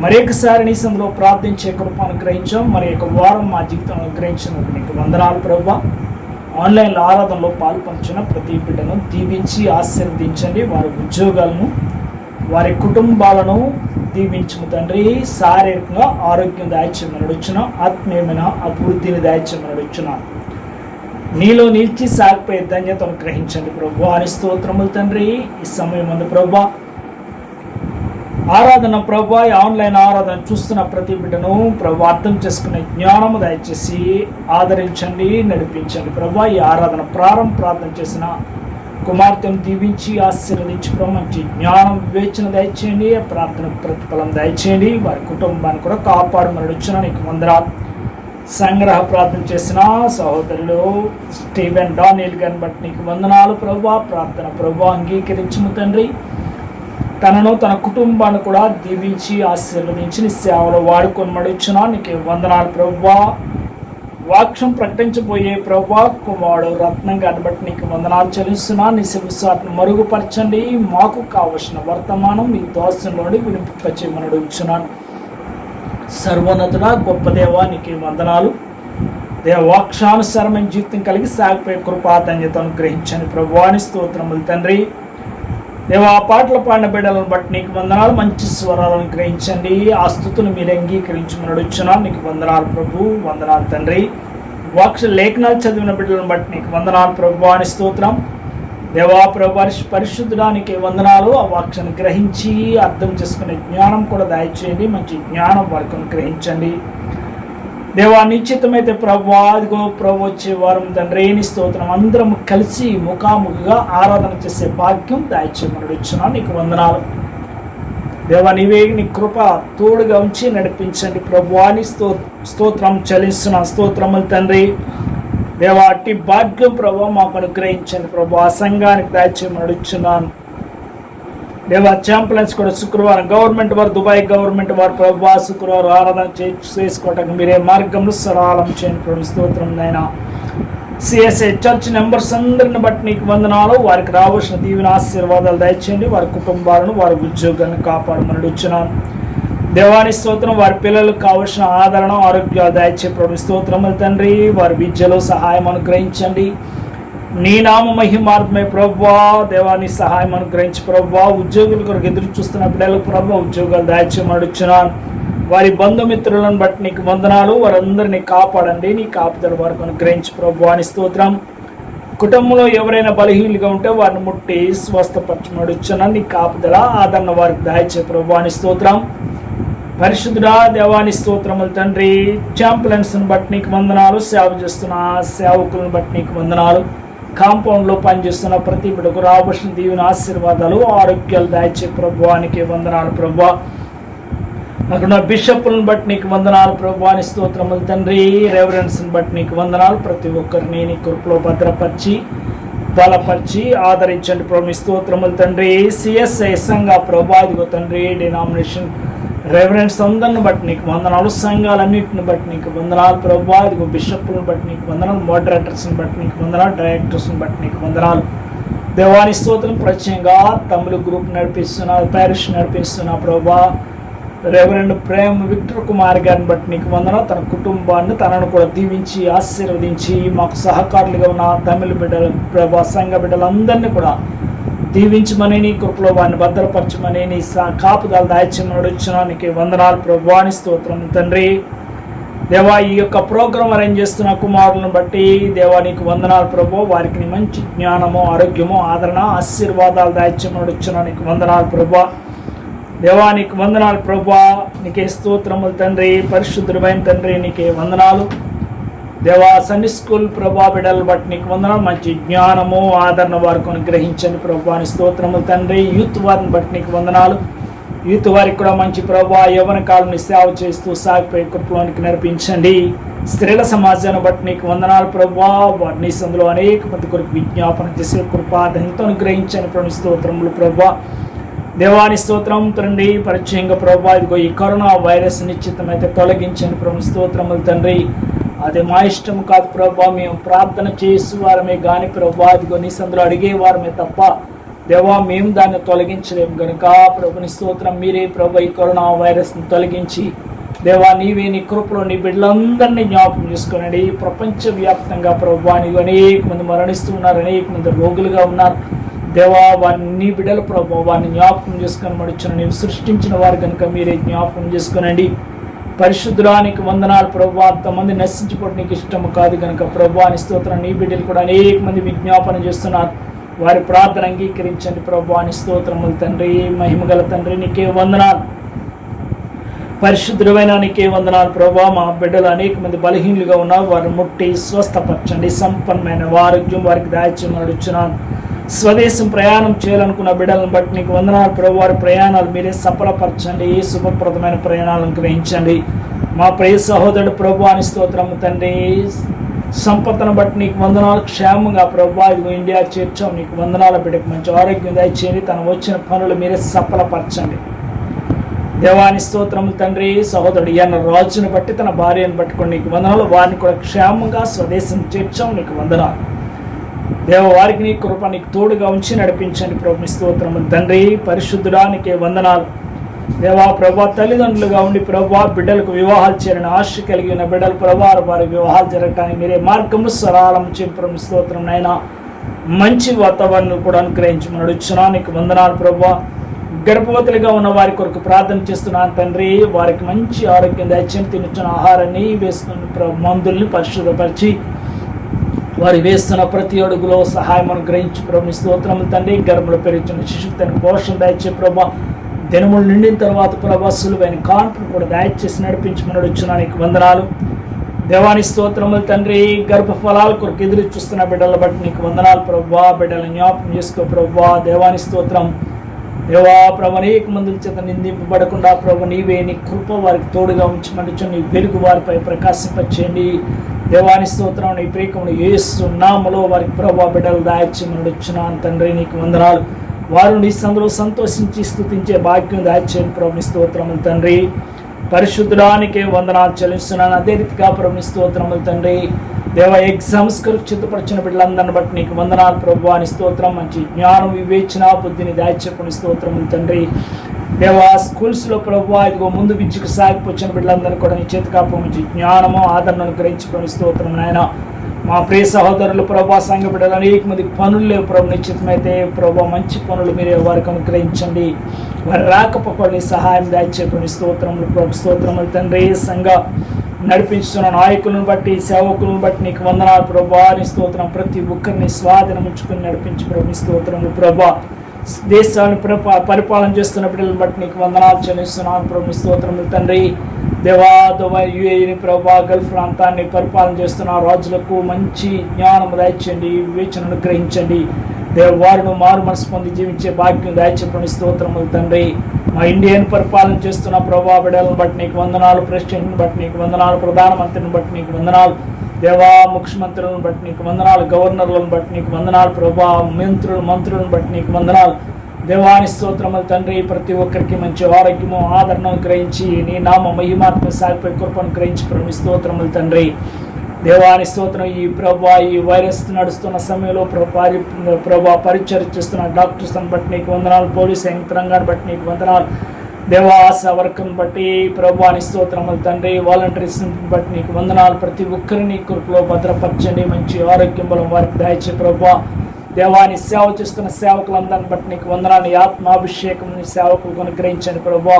మరొకసారి నీ సందులో ప్రార్థించే కృపను అనుగ్రహించాం. మరి ఒక వారం మా జీవితంలో అనుగ్రహించినందుకు నీకు వందనాలు ప్రభువా. ఆన్లైన్లో ఆరాధనలో పాల్పంచిన ప్రతి బిడ్డను దీవించి ఆశీర్వదించండి. వారి ఉద్యోగాలను, వారి కుటుంబాలను దీవించము తండ్రి. శారీరకంగా ఆరోగ్యం దాయిత్యమని అడుగుచున్న, ఆత్మీయమైన అభివృద్ధిని దాయిత్యమని అడుగుచున్న, నీలో నిలిచి సాగిపోయే ధన్యతను గ్రహించండి ప్రభు. అని స్తోత్రములు తండ్రి. ఈ సమయం ముందు ప్రభు ఆరాధన ప్రభు, ఆన్లైన్ ఆరాధన చూస్తున్న ప్రతి బిడ్డను ప్రభు అర్థం చేసుకునే జ్ఞానము దయచేసి ఆదరించండి, నడిపించండి ప్రభు. ఈ ఆరాధన ప్రార్థన చేసిన కుమార్తెను దీవించి ఆశీర్వదించి ప్రభు మంచి జ్ఞానం, వివేచన దయచేయండి. ప్రార్థన ప్రతిఫలం దయచేయండి. వారి కుటుంబాన్ని కూడా కాపాడమని అడుగుచున్న నీకు వందనాలు. సంగ్రహ ప్రార్థన చేసిన సహోదరులు స్టీవెన్ డానియల్ గారిని బట్టి నీకు వందనాలు ప్రభు. ప్రార్థన ప్రభు అంగీకరించుము తండ్రి. తనను తన కుటుంబాన్ని కూడా దీవించి ఆశీర్వదించి నీ సేవలో వాడుకొని మడుచున్నా నీకు వందనాలు ప్రభు. వాక్యం ప్రకటించబోయే ప్రభు కుమారుడు రత్నం గారిని బట్టి నీకు వందనాలు చెల్లిస్తున్నా. నీ శివసాట్ను మరుగుపరచండి. మాకు కావలసిన వర్తమానం మీ దోషంలోని వినిపింపచేయమని అడుగుచున్నాను. సర్వోన్నతుడా, గొప్ప దేవా, నీకు వందనాలు. దేవాక్షానుసారమైన జీవితం కలిగి సాగిపోయే కృపాధన్యతను గ్రహించండి ప్రభువాని స్తోత్రములు తండ్రి. దేవా పాటలు పాడిన బిడ్డలను బట్టి నీకు వందనాలు. మంచి స్వరాలను గ్రహించండి. ఆ స్థుతులు మీరు అంగీకరించమని అడుగుచున్నాను. నీకు వందనాలు ప్రభు. వందనాలు తండ్రి. వాక్య లేఖనాలు చదివిన బిడ్డలను బట్టి నీకు వందనాలు ప్రభువాని స్తోత్రం. దేవా ప్రభు పరిశుద్ధడానికి వందనాలు. ఆ వాక్యాన్ని గ్రహించి అర్థం చేసుకునే జ్ఞానం కూడా దయచేయండి. మంచి జ్ఞానం వారికి గ్రహించండి. దేవా నిశ్చితమైతే ప్రభు, అదిగో ప్రభు వచ్చే వారం తండ్రి నీ స్తోత్రం అందరం కలిసి ముఖాముఖిగా ఆరాధన చేసే భాగ్యం దయచేయమని అడుగుచున్నాను. నీకు వందనాలు దేవా. నీవే నీ కృప తోడుగా ఉంచి నడిపించండి ప్రభు. అని స్తోత్రం చెల్లిస్తున్నాను. స్తోత్రములు తండ్రి. దేవా అట్టి భాగ్యం ప్రభు మాకు అనుగ్రహించండి ప్రభు. ఆ సంఘానికి దయచేయమని అడుగుచున్నాను దేవా. ఛాంపియన్స్ కూడా శుక్రవారం గవర్నమెంట్ వారు, దుబాయ్ గవర్నమెంట్ వారు ప్రభు శుక్రవారం ఆరాధన చేసుకోవటానికి మీరే మార్గంలో సరళం చేయండి ప్రభు. స్తోత్రం నైనా సిఎస్ఐ చర్చ్ మెంబర్స్ అందరిని బట్టి నీకు వందనాలు. వారికి రావాల్సిన దీవెన ఆశీర్వాదాలు దయచేయండి. వారి కుటుంబాలను, వారి ఉద్యోగాలను కాపాడమని అడుగుచున్నాను. దేవాని స్తోత్రం. వారి పిల్లలకు కావలసిన ఆదరణ, ఆరోగ్యాలు దయచే ప్రభు స్తోత్రములు తండ్రి. వారి విద్యలో సహాయం అనుగ్రహించండి. నీ నామ మహిమార్థమై ప్రభువా, దేవాని సహాయం అనుగ్రహించి ప్రభువా, ఉద్యోగుల కొరకు ఎదురు చూస్తున్న బిడ్డలకు ప్రభువా ఉద్యోగాలు దయచేయమని అడుగుచున్నాను. వారి బంధుమిత్రులను బట్టి నీకు వందనాలు. వారందరినీ కాపాడండి. నీ కాపుదల వారికి అనుగ్రహించి ప్రభువా అని స్తోత్రం. కుటుంబంలో ఎవరైనా బలహీనులుగా ఉంటే వారిని ముట్టి స్వస్థపరచమని అడుగుచున్నాను. నీ కాపుదల ఆదరణ వారికి దయచే ప్రభువా అని స్తోత్రం. పరిశుద్ధుడా దేవాని స్తోత్రములు తండ్రి. ఛాంపియన్స్ని బట్టి నీకు వందనాలు. సేవ చేస్తున్న సేవకులను బట్టి నీకు వందనాలు. కాంపౌండ్లో పనిచేస్తున్న ప్రతి బిడ్డకు రావాల్సిన దీవెన ఆశీర్వాదాలు, ఆరోగ్యాలు దయచే ప్రభువానికి వందనాలు ప్రభువా. అక్కడ బిషప్పులను బట్టి నీకు వందనాలు ప్రభువాని స్తోత్రములు తండ్రి. రెవరెన్స్ని బట్టి నీకు వందనాలు. ప్రతి ఒక్కరిని నీ కృపలో భద్రపరిచి బలపరిచి ఆదరించండి ప్రభు స్తోత్రములు తండ్రి. సిఎస్ఐ సంఘ ప్రభా ఇదిగో తండ్రి, డినామినేషన్ రెవరెన్స్ అందరిని బట్టి నీకు వందనాలు. సంఘాలన్నింటిని బట్టి నీకు వందనాలు ప్రభువా. ఇదిగో బిషప్పులను బట్టి నీకు వందనాలు. మోడరేటర్స్ని బట్టి నీకు వందనాలు. డైరెక్టర్స్ని బట్టి నీకు వందనాలు. దేవాని స్తోత్రం. ప్రత్యేకంగా తమిళ గ్రూప్ నడిపిస్తున్నా, ప్యారిష్ నడిపిస్తున్నా ప్రభా రెవరెండ్ ప్రేమ్ విక్టర్ కుమార్ గారిని బట్టి నీకు వందనాలు. తన కుటుంబాన్ని తనను కూడా దీవించి ఆశీర్వదించి మాకు సహకారులుగా ఉన్న తమిళ బిడ్డలు ప్రభా సంఘ బిడ్డలందరినీ కూడా దీవించమని నీ కృపలో వారిని భద్రపరచమని నీ కాపుదల దాయచమని అడుగుచున్నానికి వందనాలు ప్రభువాని స్తోత్రం తండ్రి. దేవా ఈ యొక్క ప్రోగ్రాం అరేంజ్ చేస్తున్న కుమారులను బట్టి దేవా నీకు వందనాలు ప్రభు. వారికి మంచి జ్ఞానము, ఆరోగ్యము, ఆదరణ, ఆశీర్వాదాలు దాయచమని అడుగుచున్నానికి వందనాలు ప్రభు. దేవా నీకు వందనాలు ప్రభు. నీకే స్తోత్రములు తండ్రి. పరిశుద్ధుడైన తండ్రి నీకే వందనాలు. దేవా సండే స్కూల్ ప్రభా బిడ్డలు బట్టి నీకు వందనాలు. మంచి జ్ఞానము, ఆదరణ వారికి అనుగ్రహించండి ప్రభా అని స్తోత్రములు తండ్రి. యూత్ వారిని బట్టి నీకు వందనాలు. యూత్ వారికి కూడా మంచి ప్రభా యవ్వన కాలంని సేవ చేస్తూ సాగిపోయే కృపలోనికి నడిపించండి. స్త్రీల సమాజాన్ని బట్టి నీకు వందనాలు ప్రభా. వారిని సందులో అనేక మంది కొరకు విజ్ఞాపన చేసే కృపా ధన్యత అనుగ్రహించండి ప్రభు స్తోత్రములు ప్రభా. దేవాని స్తోత్రం తండ్రి. పరిచయంగా ప్రభా ఇదిగో ఈ కరోనా వైరస్ నిశ్చితమైతే తొలగించండి ప్రభు స్తోత్రములు తండ్రి. అది మా ఇష్టం కాదు ప్రభా. మేము ప్రార్థన చేసి వారమే కానీ ప్రభా ఇదిగో నీ సందులో అడిగేవారమే తప్ప దేవా మేము దాన్ని తొలగించలేము కనుక ప్రభుని స్తోత్రం. మీరే ప్రభా ఈ కరోనా వైరస్ని తొలగించి దేవా నీవే నీ కృపలో నీ బిడ్డలందరినీ జ్ఞాపకం చేసుకోనండి. ప్రపంచవ్యాప్తంగా ప్రభా నీకు అనేక మంది మరణిస్తూ ఉన్నారు, అనేక మంది రోగులుగా ఉన్నారు దేవా. వారిని నీ బిడ్డలు ప్రభా వారిని జ్ఞాపకం చేసుకొని మడుచున్న నీవు సృష్టించిన వారు కనుక మీరే జ్ఞాపకం చేసుకోనండి. పరిశుద్ధుడానికి వందనాలు ప్రభు. అంతమంది నశించిపోవడం నీకు ఇష్టము కాదు కనుక ప్రభు అని స్తోత్రం. నీ బిడ్డలు కూడా అనేక మంది విజ్ఞాపన చేస్తున్నారు. వారి ప్రార్థన అంగీకరించండి ప్రభు అని స్తోత్రములు తండ్రి. మహిమగల తండ్రి నీకే వందనాలు. పరిశుద్ధుడైన నీకే వందనాలు ప్రభు. మా బిడ్డలు అనేక మంది బలహీనులుగా ఉన్నారు. వారిని ముట్టి స్వస్థపరచండి. సంపన్నమైన ఆరోగ్యం వారికి దాయిచ్చమని అడుగుచున్నాను. స్వదేశం ప్రయాణం చేయాలనుకున్న బిడ్డలను బట్టి నీకు వందనాలు ప్రభు. వారి ప్రయాణాలు మీరే సఫలపరచండి. శుభప్రదమైన ప్రయాణాలను గ్రహించండి. మా ప్రియ సహోదరుడు ప్రభు అని స్తోత్రం తండ్రి. సంపదను బట్టి నీకు వందనాలు. క్షేమంగా ప్రభు ఇదిగో ఇండియా చేర్చాం నీకు వందనాల బిడ్డకు మంచి ఆరోగ్యం దయచేయండి. తను వచ్చిన పనులు మీరే సఫలపరచండి. దేవాని స్తోత్రము తండ్రి. సహోదరుడు ఈయన రాజును బట్టి తన భార్యను పట్టుకొని నీకు వందనాలు. వారిని కూడా క్షేమంగా స్వదేశం చేర్చాం నీకు వందనాలు. దేవ వారికి నీ కృప నీకు తోడుగా ఉంచి నడిపించండి ప్రభు స్తోత్రము తండ్రి. పరిశుద్ధుడా నీకే వందనాలు దేవా. ప్రభా తల్లిదండ్రులుగా ఉండి ప్రభా బిడ్డలకు వివాహాలు చేయాలని ఆశ కలిగి ఉన్న బిడ్డలు ప్రభా వారి వివాహాలు జరగటానికి మీరే మార్గము సరళం చెప్పు స్తోత్రం నైనా. మంచి వాతావరణం కూడా అనుగ్రహించమని అడుగుచున్నా నీకు వందనాలు ప్రభా. గర్భవతులుగా ఉన్న వారి కొరకు ప్రార్థన చేస్తున్నాను తండ్రి. వారికి మంచి ఆరోగ్యం దయచేసి తినుచున్న ఆహారాన్ని వేస్తున్న మందుల్ని పరిశుభ్రపరిచి వారు వేస్తున్న ప్రతి అడుగులో సహాయం అనుగ్రహించి ప్రభు స్తోత్రములు తండ్రి. గర్భంలో పెరుగుతున్న శిశువు తన పోషణ దయచే ప్రభా. దినములు నిండిన తర్వాత ప్రభా సులువైన కాన్పును కూడా దయచేసి నడిపించమని అడుగుచున్నా నీకు వందనాలు. దేవాని స్తోత్రములు తండ్రి. గర్భఫలాల కొరకు ఎదురు చూస్తున్న బిడ్డల బట్టి నీకు వందనాలు ప్రభా. బిడ్డలను జ్ఞాపకం చేసుకో ప్రభా. దేవాని స్తోత్రం దేవా. ప్రభు అనేక మందుల చేత నిందింపబడకుండా ప్రభు నీవే నీ కృప వారికి తోడుగా ఉంచమని నీ వెలుగు వారిపై ప్రకాశింపచేయండి. దేవాని స్తోత్రం. నీ ప్రియకమును యేసు నామములో వారికి ప్రభు బిడ్డలు దాయచేయమని అడుగుచున్నాను తండ్రి నీకు వందనాలు. వారు నీ సందులో సంతోషించి స్తుతించే భాగ్యం దాయచేయండి ప్రభు స్తోత్రములు తండ్రి. పరిశుద్ధుడానికే వందనాలు చెల్లిస్తున్నాను. అదే రీతిగా ప్రభు స్తోత్రములు తండ్రి. దేవ ఎగ్జామ్స్ కొరకు చిత్తపరిచిన బిడ్డలందరిని బట్టి నీకు వందనాలు ప్రభు అని స్తోత్రం. మంచి జ్ఞానం వివేచన బుద్ధిని దాచిపెట్టుకుని స్తోత్రములు తండ్రి. దేవా స్కూల్స్లో ప్రభు ఇదిగో ముందు విద్యకు సాగిపోచ్చిన బిడ్డలందరినీ కూడా నీ చేతికాపు మంచి జ్ఞానము ఆదరణను గ్రహించుకొని స్తోత్రం నాయన. మా ప్రియ సహోదరులు ప్రభా సంఘ బిడ్డలు అనేక మందికి పనులు లేవు ప్రభు, నిశ్చితమైతే ప్రభు మంచి పనులు మీరే వారికి అనుగ్రహించండి. వారి రాకపోకల్ని సహాయం దాచేకొని స్తోత్రములు ప్రభు. స్తోత్రములు తండ్రి. సంఘ నడిపించుతున్న నాయకులను బట్టి సేవకులను బట్టి నీకు వందనాలు ప్రభా నీ స్తోత్రం. ప్రతి ఒక్కరిని స్వాధీనం ఉంచుకొని నడిపించి ప్రభు స్తోత్రములు ప్రభా. దేశాన్ని పరిపాలన చేస్తున్న బిడ్డలను బట్టి నీకు వందనాలు చెల్లిస్తున్నాను ప్రభు స్తోత్రములు తండ్రి. దేవా యుఏని ప్రభా గల్ఫ్ ప్రాంతాన్ని పరిపాలన చేస్తున్న రాజులకు మంచి జ్ఞానం దాయించండి, వివేచనను గ్రహించండి. వారిని మారు మనసు పొంది జీవించే భాగ్యం దాయిచెప్పని స్తోత్రములు తండ్రి. మా ఇండియాని పరిపాలన చేస్తున్న ప్రభా బిడ్డలను బట్టి నీకు వందనాలు. ప్రెసిడెంట్ని బట్టి నీకు వందనాలు. ప్రధానమంత్రిని బట్టి నీకు వందనాలు. దేవా ముఖ్యమంత్రులను బట్టి నీకు వందనాలు. గవర్నర్లను బట్టి నీకు వందనాలు ప్రభా. మంత్రులను బట్టి నీకు వందనాలు. దేవాని స్తోత్రములు తండ్రి. ప్రతి ఒక్కరికి మంచి ఆరోగ్యము ఆదరణను గ్రహించి నీ నామ మహిమాత్మ సాగిపోయి కృపను గ్రహించి ప్రభు స్తోత్రములు తండ్రి. దేవాని స్తోత్రం. ఈ ప్రభా ఈ వైరస్ నడుస్తున్న సమయంలో ప్రభా పరిచయం చేస్తున్న డాక్టర్స్ని బట్టి నీకు వందనాలు. పోలీసు యంత్రాంగాన్ని బట్టి నీకు వందనాలు. దేవా ఆశా వర్క్ను బట్టి ప్రభాని స్తోత్రములు తండ్రి. వాలంటీర్స్ బట్టి నీకు వందనాలు. ప్రతి ఒక్కరిని కృపలో భద్రపరచండి. మంచి ఆరోగ్యం బలం వారికి దయచే ప్రభా. దేవాని సేవ చేస్తున్న సేవకులందరిని బట్టి నీకు వందనాలు. ఆత్మాభిషేకం సేవకులకు అనుగ్రహించండి ప్రభా.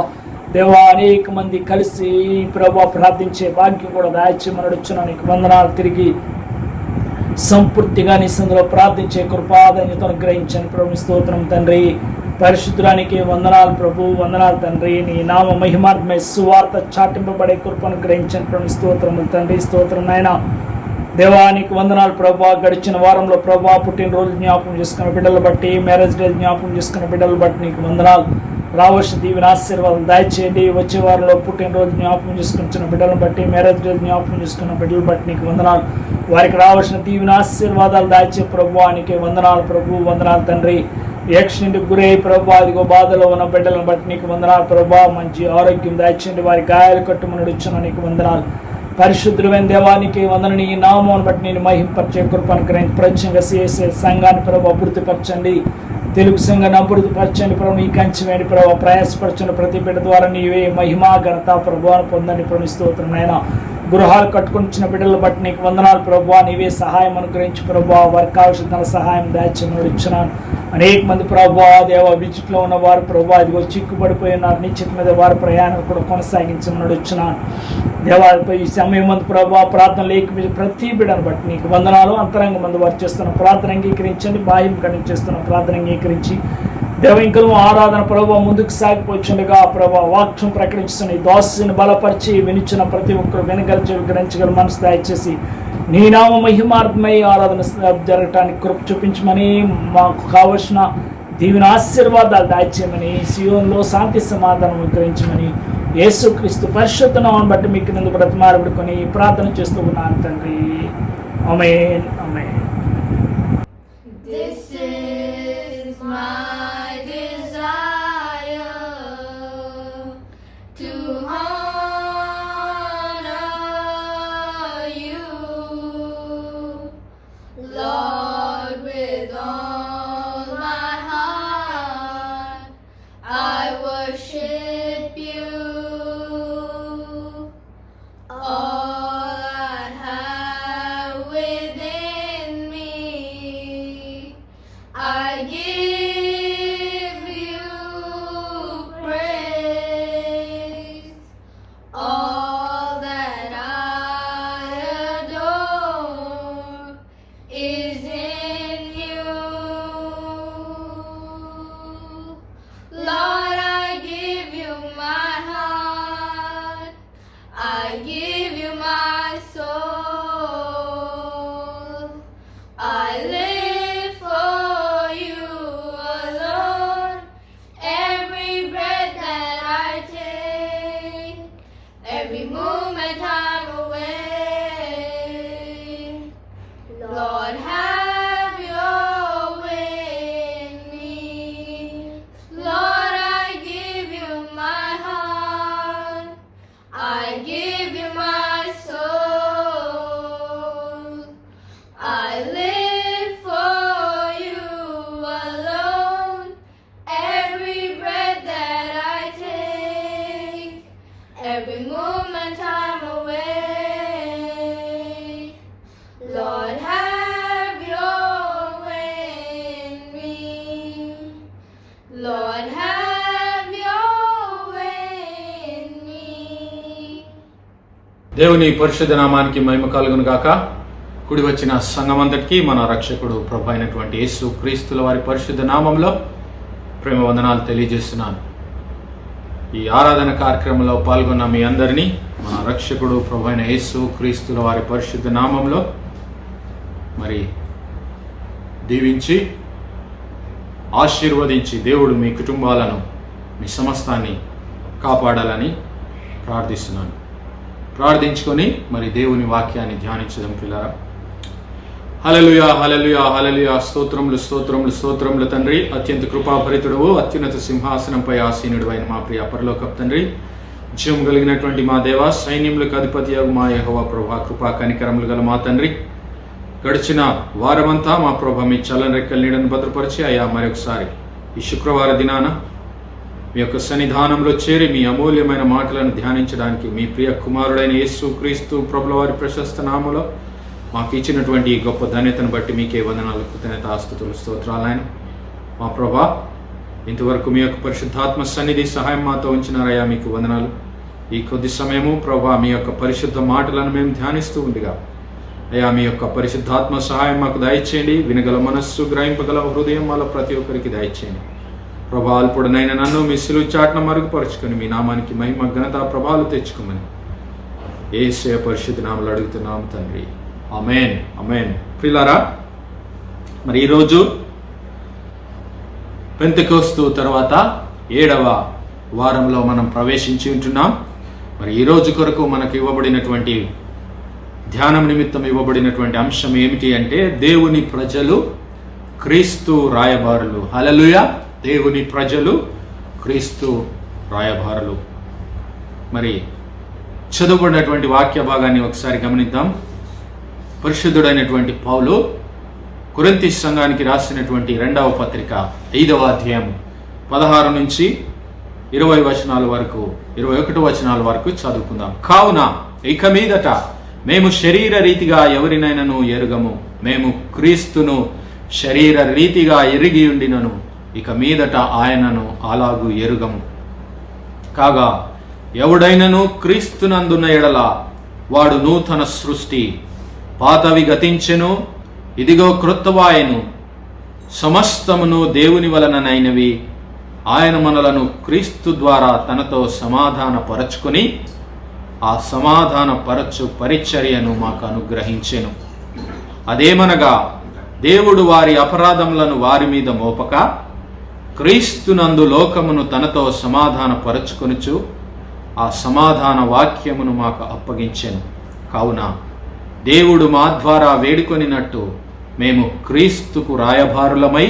దేవా అనేక మంది కలిసి ప్రభా ప్రార్థించే భాగ్యం కూడా దాయచేయమని అడుగుచున్నా నీకు వందనాలు. తిరిగి సంపూర్తిగా నీ సందులో ప్రార్థించే కృపాధన్యతను అనుగ్రహించండి ప్రభు స్తోత్రం తండ్రి. పరిశుద్ధానికి వందనాలు ప్రభు, వందనాలు తండ్రి. నీ నామ మహిమాత్మై సువార్త చాటింపబడే కృపను గ్రహించండి ప్రభు స్తోత్రములు తండ్రి. స్తోత్రం నాయన. దేవానికి వందనాలు ప్రభా. గడిచిన వారంలో ప్రభా పుట్టినరోజు జ్ఞాపకం చేసుకున్న బిడ్డలు బట్టి, మ్యారేజ్ డే జ్ఞాపకం చేసుకున్న బిడ్డలు బట్టి నీకు వందనాలు. రావచ్చు దీవెన ఆశీర్వాదం దయచేయండి. వచ్చే వారంలో పుట్టినరోజు జ్ఞాపకం చేసుకున్న బిడ్డలను బట్టి, మ్యారేజ్ డే జ్ఞాపకం చేసుకున్న బిడ్డలు బట్టి నీకు వందనాలు. వారికి రావాల్సిన దీవెన ఆశీర్వాదాలు దాచే ప్రభువానికి వందనాలు ప్రభు, వందనాలు తండ్రి. యాక్సిడెంట్కి గురై ప్రభు అదిగో బాధలో ఉన్న బిడ్డలను బట్టి నీకు వందనాలు ప్రభా. మంచి ఆరోగ్యం దాచండి. వారి గాయాలు కట్టుమని అడుగుచున్నా నీకు వందనాలు. పరిశుద్ధులైన దేవానికి వందనని ఈ నామాన్ని బట్టి నేను మహింపరిచే కృపను గ్రహించి ప్రత్యేకంగా చేసే సంఘాన్ని ప్రభు అభివృద్ధిపరచండి. తెలుగు సంఘాన్ని అభివృద్ధిపరచండి ప్రభు. ఈ కంచి వేడి ప్రభు ప్రయాసపరచండి. ప్రతి బిడ్డ ద్వారా నీవే మహిమా ఘనత ప్రభువాన్ని పొందని ప్రభు స్తోత్రం నాయన. గృహాలు కట్టుకుని బిడ్డలు బట్టి నీకు వందనాలు ప్రభు. నీవే సహాయం అనుగ్రహించి ప్రభు. వారికి కావాల్సిన సహాయం దాచి ఇచ్చినాను. అనేక మంది ప్రభు దేవ విజిట్లో ఉన్న వారు ప్రభు అదిగో చిక్కుబడిపోయి ఉన్నారు. నిశ్చిత మీద వారి ప్రయాణం కూడా కొనసాగించమని వచ్చినాను. దేవాలపై ఈ సమయం మంది ప్రభు ప్రార్థన లేక ప్రతి బిడ్డను బట్టి నీకు వందనాలు. అంతరంగ మంది వారు చేస్తున్న ప్రార్థన అంగీకరించండి. బాహ్యం కడిగి చేస్తున్న ప్రార్థన అంగీకరించి దేవింకలు ఆరాధన ప్రభు ముందుకు సాగిపోతుండగా ప్రభు వాక్యం ప్రకటిస్తున్న ఈ దోషని బలపరిచి వినిచిన ప్రతి ఒక్కరు వినగలిచి గ్రహించగల మనసు దయచేసి నీ నామ మహిమార్థమై ఆరాధన జరగటానికి కృప చూపించమని, మాకు కావలసిన దీవెన ఆశీర్వాదాలు దాచేయమని, సియోన్లో శాంతి సమాధానం గ్రహించమని యేసుక్రీస్తు పరిశుద్ధ నామమును బట్టి మీకు నందు బ్రతిమారబడుకొని ప్రార్థన చేస్తూ ఉన్నాను తండ్రి. ఆమేన్, ఆమేన్. This is my desire to honor you, Lord, with all my heart. I worship you. All I have within Lord, have your way in me. దేవుని పరిశుద్ధ నామానికి మహిమ కలుగును గాక. కూడి వచ్చిన సంఘమంతటికి మన రక్షకుడు ప్రభు అయినటువంటి యేసు క్రీస్తుల వారి పరిశుద్ధ నామంలో ప్రేమ వందనాలు తెలియజేస్తున్నాను. ఈ ఆరాధన కార్యక్రమంలో పాల్గొన్న మీ అందరినీ మన రక్షకుడు ప్రభు అయిన యేసు క్రీస్తుల వారి పరిశుద్ధ నామంలో మరి దీవించి ఆశీర్వదించి దేవుడు మీ కుటుంబాలను మీ సమస్తాన్ని కాపాడాలని ప్రార్థిస్తున్నాను. ప్రార్థించుకొని మరి దేవుని వాక్యాన్ని ధ్యానించడం పిల్లరా. హల్లెలూయా హల్లెలూయా హల్లెలూయా. స్తోత్రములు స్తోత్రములు స్తోత్రములు తండ్రి. అత్యంత కృపాభరితుడవు, అత్యున్నత సింహాసనంపై ఆసీనుడు అయిన మా ప్రియ పరలోకపు తండ్రి, జీవం కలిగినటువంటి మా దేవ, సైన్యములకు అధిపతి మా యెహోవా ప్రభువా, కృపా కనికరములు గల మా తండ్రి, గడిచిన వారమంతా మా ప్రభు మీ చల్లని రెక్కల నీడను భద్రపరిచి అయ్యా మరొకసారి ఈ శుక్రవార దినాన మీ యొక్క సన్నిధానంలో చేరి మీ అమూల్యమైన మాటలను ధ్యానించడానికి మీ ప్రియ కుమారుడైన యేసు క్రీస్తు ప్రభుల వారి ప్రశస్త నామములో మాకు ఇచ్చినటువంటి ఈ గొప్ప ధన్యతను బట్టి మీకే వందనాలు, కృతజ్ఞత, ఆస్తుతులు, స్తోత్రాలైన మా ప్రభా. ఇంతవరకు మీ యొక్క పరిశుద్ధాత్మ సన్నిధి సహాయం మాతో ఉంచినారయ్యా, మీకు వందనాలు. ఈ కొద్ది సమయము ప్రభా మీ యొక్క పరిశుద్ధ మాటలను మేము ధ్యానిస్తూ ఉండగా అయ్యా మీ యొక్క పరిశుద్ధాత్మ సహాయం మాకు దయచేయండి. వినగల మనస్సు, గ్రహింపగల హృదయం వాళ్ళ ప్రతి ఒక్కరికి దయచేయండి ప్రభా. అల్పుడనైన నన్ను మీ సిలువ చాటున మరుగుపరుచుకొని మీ నామానికి మహిమ ఘనత ప్రభావాలు తెచ్చుకోమని యేసయ్య పరిశుద్ధ నామములో అడుగుతున్నాం తండ్రి, ఆమేన్ ఆమేన్. ప్రియులారా, మరి ఈరోజు పెంతెకోస్తు తర్వాత 7వ వారంలో మనం ప్రవేశించి ఉంటున్నాం. మరి ఈ రోజు కొరకు మనకు ఇవ్వబడినటువంటి ధ్యానం నిమిత్తం ఇవ్వబడినటువంటి అంశం ఏమిటి అంటే దేవుని ప్రజలు క్రీస్తు రాయబారులు. హల్లెలూయా. దేవుని ప్రజలు క్రీస్తు రాయబారులు. మరి చదువుకున్నటువంటి వాక్య భాగాన్ని ఒకసారి గమనిద్దాం. పరిశుద్ధుడైనటువంటి పౌలు కొరింథీ సంఘానికి రాసినటువంటి 2వ పత్రిక 5వ అధ్యాయం 16 నుంచి 20 వచనాల వరకు 21 వచనాల వరకు చదువుకుందాం. కావున ఇక మీదట మేము శరీర రీతిగా ఎవరినైనాను ఎరుగము, మేము క్రీస్తును శరీర రీతిగా ఎరిగి ఉండినను ఇక మీదట ఆయనను అలాగూ ఎరుగము. కాగా ఎవడైనను క్రీస్తునందున్న ఎడల వాడు నూతన సృష్టి, పాతవి గతించెను, ఇదిగో క్రొత్తవాయెను. సమస్తమును దేవుని వలననైనవి. ఆయన మనలను క్రీస్తు ద్వారా తనతో సమాధాన పరచుకొని ఆ సమాధాన పరచు పరిచర్యను మాకు అనుగ్రహించెను. అదేమనగా దేవుడు వారి అపరాధములను వారి మీద మోపక క్రీస్తునందు లోకమును తనతో సమాధాన పరచుకొనుచు ఆ సమాధాన వాక్యమును మాకు అప్పగించెను. కావున దేవుడు మా ద్వారా వేడుకొనినట్టు మేము క్రీస్తుకు రాయబారులమై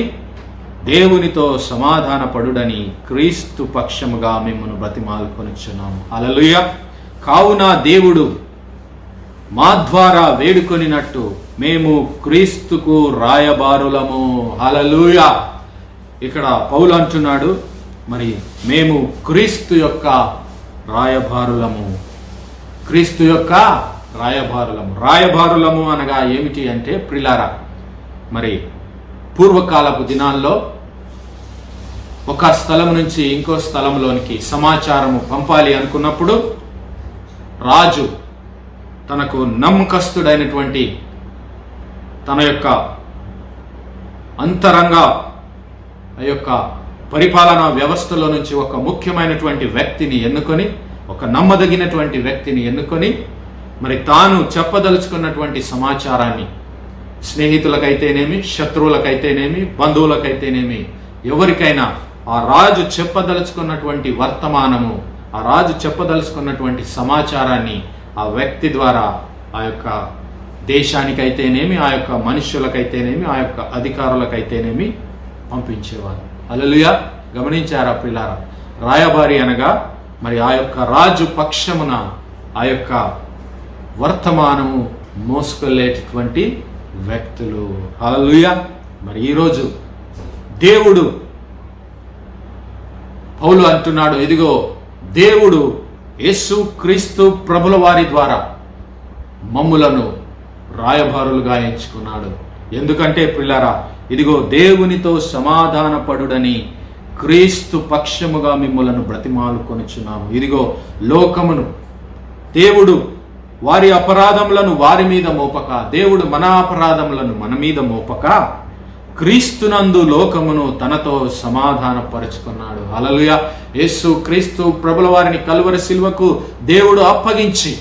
దేవునితో సమాధాన పడుడని క్రీస్తు పక్షముగా మిమ్మను బ్రతిమాలుకొనుచున్నాము. హల్లెలూయా. కావున దేవుడు మా ద్వారా వేడుకొనినట్టు మేము క్రీస్తుకు రాయబారులము. హల్లెలూయా. ఇక్కడ పౌలు అంటున్నాడు, మరి మేము క్రీస్తు యొక్క రాయబారులము. క్రీస్తు యొక్క రాయబారులము. రాయబారులము అనగా ఏమిటి అంటే ప్రిలారా, మరి పూర్వకాలపు దినాల్లో ఒక స్థలం నుంచి ఇంకో స్థలంలోనికి సమాచారము పంపాలి అనుకున్నప్పుడు రాజు తనకు నమ్మకస్తుడైనటువంటి తన యొక్క అంతరంగ యొక్క పరిపాలనా వ్యవస్థలో నుంచి ఒక ముఖ్యమైనటువంటి వ్యక్తిని ఎన్నుకొని, ఒక నమ్మదగినటువంటి వ్యక్తిని ఎన్నుకొని మరి తాను చెప్పదలుచుకున్నటువంటి సమాచారాన్ని స్నేహితులకైతేనేమి, శత్రువులకైతేనేమి, బంధువులకైతేనేమి, ఎవరికైనా ఆ రాజు చెప్పదలుచుకున్నటువంటి వర్తమానము, ఆ రాజు చెప్పదలుచుకున్నటువంటి సమాచారాన్ని ఆ వ్యక్తి ద్వారా ఆ యొక్క దేశానికైతేనేమి, ఆ యొక్క మనుష్యులకైతేనేమి, ఆ యొక్క అధికారులకైతేనేమి పంపించేవారు. హల్లెలూయా. గమనించారా ప్రియులారా? రాయబారి అనగా మరి ఆ యొక్క రాజు పక్షమున ఆ యొక్క వర్తమానము మోసుకెళ్ళేటటువంటి వ్యక్తులు. హల్లెలూయా. మరి ఈరోజు దేవుడు, పౌలు అంటున్నాడు, ఇదిగో దేవుడు యేసు క్రీస్తు ప్రభుల వారి ద్వారా మమ్ములను రాయబారులుగా ఎంచుకున్నాడు. ఎందుకంటే ప్రియులారా, ఇదిగో దేవునితో సమాధాన పడుడని క్రీస్తు పక్షముగా మిమ్మలను బ్రతిమాలుకొనుచున్నాము. ఇదిగో లోకమును దేవుడు వారి అపరాధములను వారి మీద మోపక, దేవుడు మన అపరాధములను మన మీద మోపక క్రీస్తునందు లోకమును తనతో సమాధానపరుచుకున్నాడు. హల్లెలూయా. యేసు క్రీస్తు ప్రభుల వారిని కల్వరి శిలువకు దేవుడు అప్పగించి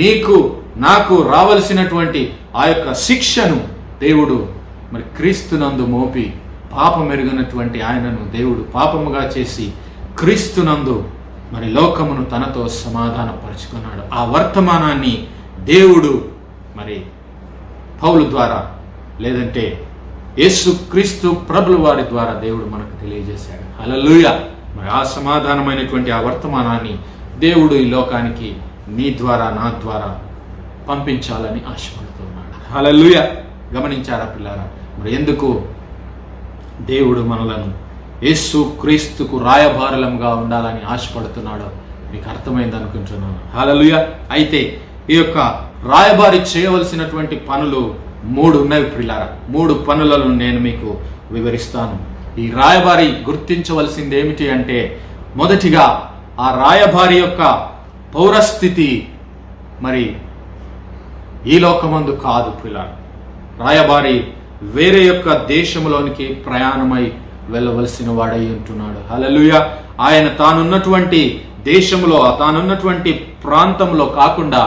నీకు నాకు రావలసినటువంటి ఆ యొక్క శిక్షను దేవుడు మరి క్రీస్తునందు మోపి పాపమెరుగనటువంటి ఆయనను దేవుడు పాపముగా చేసి క్రీస్తునందు మరి లోకమును తనతో సమాధానపరుచుకున్నాడు. ఆ వర్తమానాన్ని దేవుడు మరి పౌలు ద్వారా లేదంటే యేసు క్రీస్తు ప్రభుల వారి ద్వారా దేవుడు మనకు తెలియజేశాడు. హల్లెలూయా. మరి ఆ సమాధానమైనటువంటి ఆ వర్తమానాన్ని దేవుడు ఈ లోకానికి నీ ద్వారా నా ద్వారా పంపించాలని ఆశపడుతున్నాడు. హల్లెలూయా. గమనించారా పిల్లారా? మరి ఎందుకు దేవుడు మనలను యేసు క్రీస్తుకు రాయబారులంగా ఉండాలని ఆశపడుతున్నాడో మీకు అర్థమైంది అనుకుంటున్నాను. హల్లెలూయా. అయితే ఈ యొక్క రాయబారి చేయవలసినటువంటి పనులు 3 ఉన్నవి పిల్లారా. 3 పనులను నేను మీకు వివరిస్తాను. ఈ రాయబారి గుర్తించవలసింది ఏమిటి అంటే, మొదటిగా ఆ రాయబారి యొక్క పౌరస్థితి మరి ఈ లోకమందు కాదు పిల్లారా. రాయబారి వేరే యొక్క దేశంలోనికి ప్రయాణమై వెళ్ళవలసిన వాడై ఉంటున్నాడు. హల్లెలూయా. ఆయన తానున్నటువంటి దేశంలో తానున్నటువంటి ప్రాంతంలో కాకుండా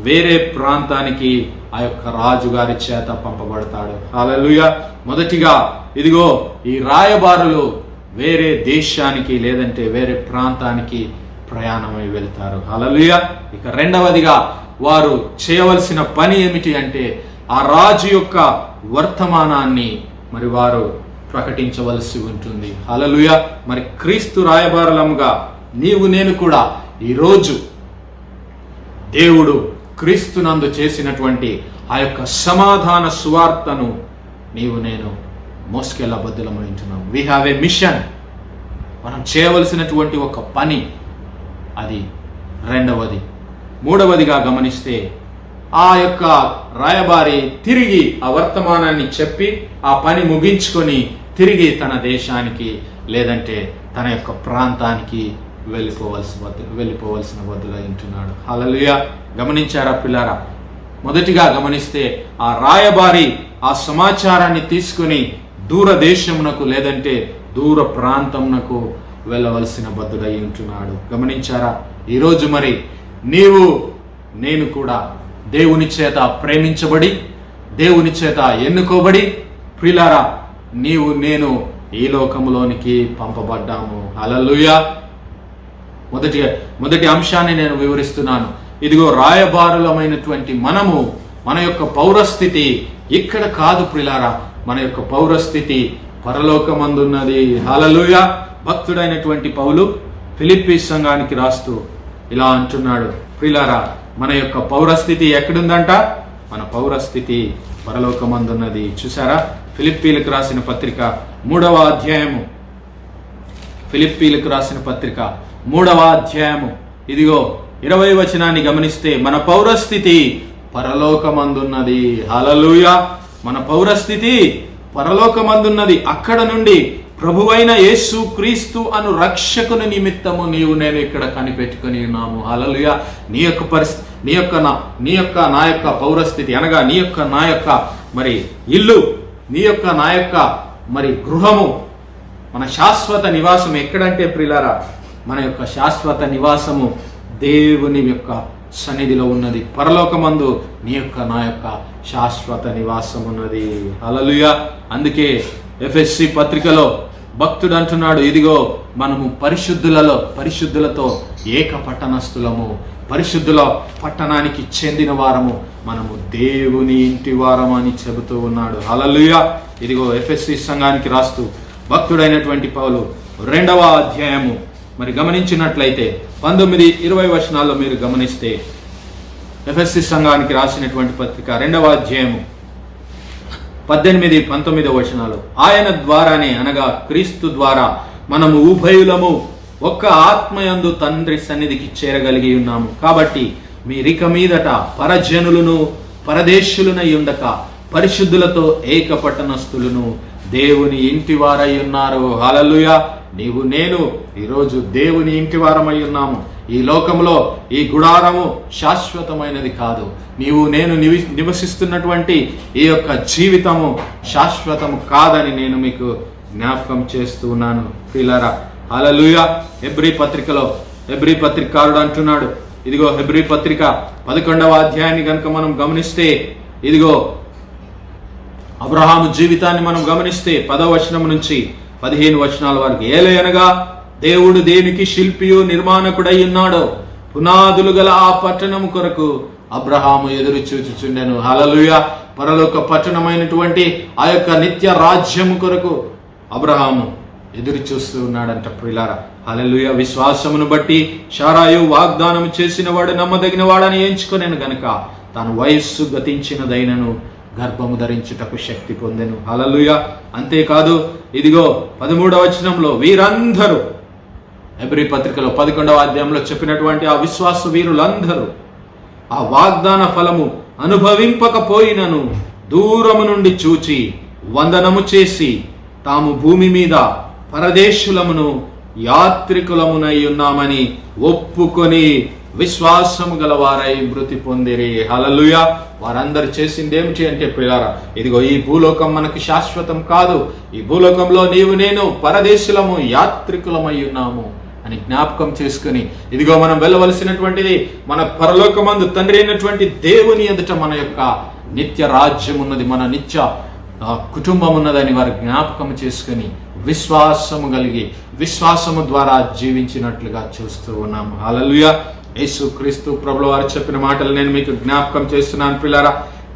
వేరే ప్రాంతానికి ఆ యొక్క రాజుగారి చేత పంపబడతాడు. హల్లెలూయా. మొదటిగా ఇదిగో ఈ రాయబారులు వేరే దేశానికి లేదంటే వేరే ప్రాంతానికి ప్రయాణమై వెళ్తారు. హల్లెలూయా. ఇక రెండవదిగా వారు చేయవలసిన పని ఏమిటి అంటే, ఆ రాజు యొక్క వర్తమానాన్ని మరి వారు ప్రకటించవలసి ఉంటుంది. హల్లెలూయా. మరి క్రీస్తు రాయబారులముగా నీవు నేను కూడా ఈరోజు దేవుడు క్రీస్తునందు చేసినటువంటి ఆ యొక్క సమాధాన సువార్తను నీవు నేను మోసుకెళ్ళబద్దులమై ఉంటున్నాం. We have a mission. మనం చేయవలసినటువంటి ఒక పని అది రెండవది. మూడవదిగా గమనిస్తే ఆ యొక్క రాయబారి తిరిగి ఆ వర్తమానాన్ని చెప్పి ఆ పని ముగించుకొని తన దేశానికి లేదంటే తన యొక్క ప్రాంతానికి వెళ్ళిపోవలసిన బదులై ఉంటున్నాడు. హల్లెలూయా. గమనించారా పిల్లారా? మొదటిగా గమనిస్తే ఆ రాయబారి ఆ సమాచారాన్ని తీసుకుని దూర దేశమునకు లేదంటే దూర ప్రాంతమునకు వెళ్ళవలసిన బద్దుడై ఉంటున్నాడు. గమనించారా? ఈరోజు మరి నీవు నేను కూడా దేవుని చేత ప్రేమించబడి దేవుని చేత ఎన్నుకోబడి ప్రియులారా నీవు నేను ఈ లోకములోనికి పంపబడ్డాము. హల్లెలూయా. మొదటి అంశాన్ని నేను వివరిస్తున్నాను. ఇదిగో రాయబారులమైనటువంటి మనము మన యొక్క పౌరస్థితి ఇక్కడ కాదు ప్రియులారా. మన యొక్క పౌరస్థితి పరలోకమందున్నది. హల్లెలూయా. భక్తుడైనటువంటి పౌలు ఫిలిప్పీ సంఘానికి రాస్తూ ఇలా అంటున్నాడు, ప్రియులారా మన యొక్క పౌరస్థితి ఎక్కడుందంట? మన పౌరస్థితి పరలోకమందున్నది. చూసారా? ఫిలిప్పీలకు రాసిన పత్రిక 3వ అధ్యాయము, ఫిలిప్పీలకు రాసిన పత్రిక 3వ అధ్యాయము ఇదిగో 20వ వచనాన్ని గమనిస్తే మన పౌరస్థితి పరలోకమందున్నది. హల్లెలూయా. మన పౌరస్థితి పరలోకమందున్నది. అక్కడ నుండి ప్రభువైన యేసు క్రీస్తు అను రక్షకుని నిమిత్తము నీవు నేను ఇక్కడ కనిపెట్టుకుని ఉన్నాము. హల్లెలూయా. నీ యొక్క నా యొక్క పౌరస్థితి అనగా నీ యొక్క నా యొక్క మరి ఇల్లు, నీ యొక్క నా యొక్క మరి గృహము, మన శాశ్వత నివాసం ఎక్కడంటే ప్రియులారా మన యొక్క శాశ్వత నివాసము దేవుని యొక్క సన్నిధిలో ఉన్నది. పరలోకమందు నీ యొక్క నా యొక్క శాశ్వత నివాసం ఉన్నది. హల్లెలూయా. అందుకే ఎఫెసీ పత్రికలో భక్తుడు అంటున్నాడు, ఇదిగో మనము పరిశుద్ధులతో ఏక పట్టణస్థులము, పరిశుద్ధుల పట్టణానికి చెందిన వారము, మనము దేవుని ఇంటి వారము అని చెబుతూ ఉన్నాడు. హల్లెలూయా. ఇదిగో ఎఫెసీ సంఘానికి రాస్తూ భక్తుడైనటువంటి పౌలు 2వ అధ్యాయము మరి గమనించినట్లయితే 19-20 వచనాల్లో మీరు గమనిస్తే ఎఫెసీ సంఘానికి రాసినటువంటి పత్రిక 2వ అధ్యాయము 18-19 వచనాలు, ఆయన ద్వారానే అనగా క్రీస్తు ద్వారా మనము ఉభయులము ఒక్క ఆత్మయందు తండ్రి సన్నిధికి చేరగలిగి ఉన్నాము. కాబట్టి మీరిక మీదట పరజనులను పరదేశులనై ఉండక పరిశుద్ధులతో ఏక పట్టణస్థులను దేవుని ఇంటి వారై ఉన్నారు. హల్లెలూయా. నీవు నేను ఈరోజు దేవుని ఇంటి వారమై ఉన్నాము. ఈ లోకంలో ఈ గుడారము శాశ్వతమైనది కాదు. నీవు నేను నివసిస్తున్నటువంటి ఈ యొక్క జీవితము శాశ్వతము కాదని నేను మీకు జ్ఞాపకం చేస్తూ ఉన్నాను ప్రియులారా. హల్లెలూయా. హెబ్రీ పత్రికారుడు అంటున్నాడు, ఇదిగో హెబ్రీ పత్రిక 11వ అధ్యాయాన్ని కనుక మనం గమనిస్తే, ఇదిగో అబ్రహాము జీవితాన్ని మనం గమనిస్తే 10వ వచనం నుంచి 15 వచనాల వరకు, ఏలయనగా దేవుడు దేనికి శిల్పియు నిర్మాణకుడై ఉన్నాడో పునాదులు గల ఆ పట్టణం కొరకు అబ్రహాము ఎదురు చూచుచుండెను. హల్లెలూయా. పరలోక పట్టణమైనటువంటి ఆ యొక్క నిత్య రాజ్యము కొరకు అబ్రహాము ఎదురు చూస్తూ ఉన్నాడంట ప్రియులారా. హల్లెలూయా. విశ్వాసమును బట్టి శారాయు వాగ్దానం చేసిన వాడు నమ్మదగిన వాడని ఎంచుకొనెను గనుక తాను వయస్సు గతించినదైనను గర్భము ధరించుటకు శక్తి పొందెను. హల్లెలూయా. అంతేకాదు, ఇదిగో 13వ వచనంలో వీరందరూ, హెబ్రీ పత్రికలో 11వ అధ్యాయంలో చెప్పినటువంటి ఆ విశ్వాస వీరులందరూ ఆ వాగ్దాన ఫలము అనుభవింపకపోయినను దూరము నుండి చూచి వందనము చేసి తాము భూమి మీద పరదేశులమును యాత్రికులమునై ఉన్నామని ఒప్పుకొని విశ్వాసము గలవారై మృతి పొందిరి. హల్లెలూయా. వారందరూ చేసింది ఏమిటి అంటే ప్రియులారా, ఇదిగో ఈ భూలోకం మనకు శాశ్వతం కాదు. ఈ భూలోకంలో నీవు నేను పరదేశులము యాత్రికులమై ఉన్నాము అని జ్ఞాపకం చేసుకుని, ఇదిగో మనం వెళ్ళవలసినటువంటిది మన పరలోకమందు తండ్రి అయినటువంటి దేవుని ఎదుట మన యొక్క నిత్య రాజ్యం ఉన్నది, మన నిత్య కుటుంబం ఉన్నదని వారు జ్ఞాపకం చేసుకుని విశ్వాసము కలిగి విశ్వాసము ద్వారా జీవించినట్లుగా చూస్తూ ఉన్నాము. హల్లెలూయా. యేసు క్రీస్తు ప్రభుల వారు చెప్పిన మాటలు నేను మీకు జ్ఞాపకం చేస్తున్నాను పిల్లారా.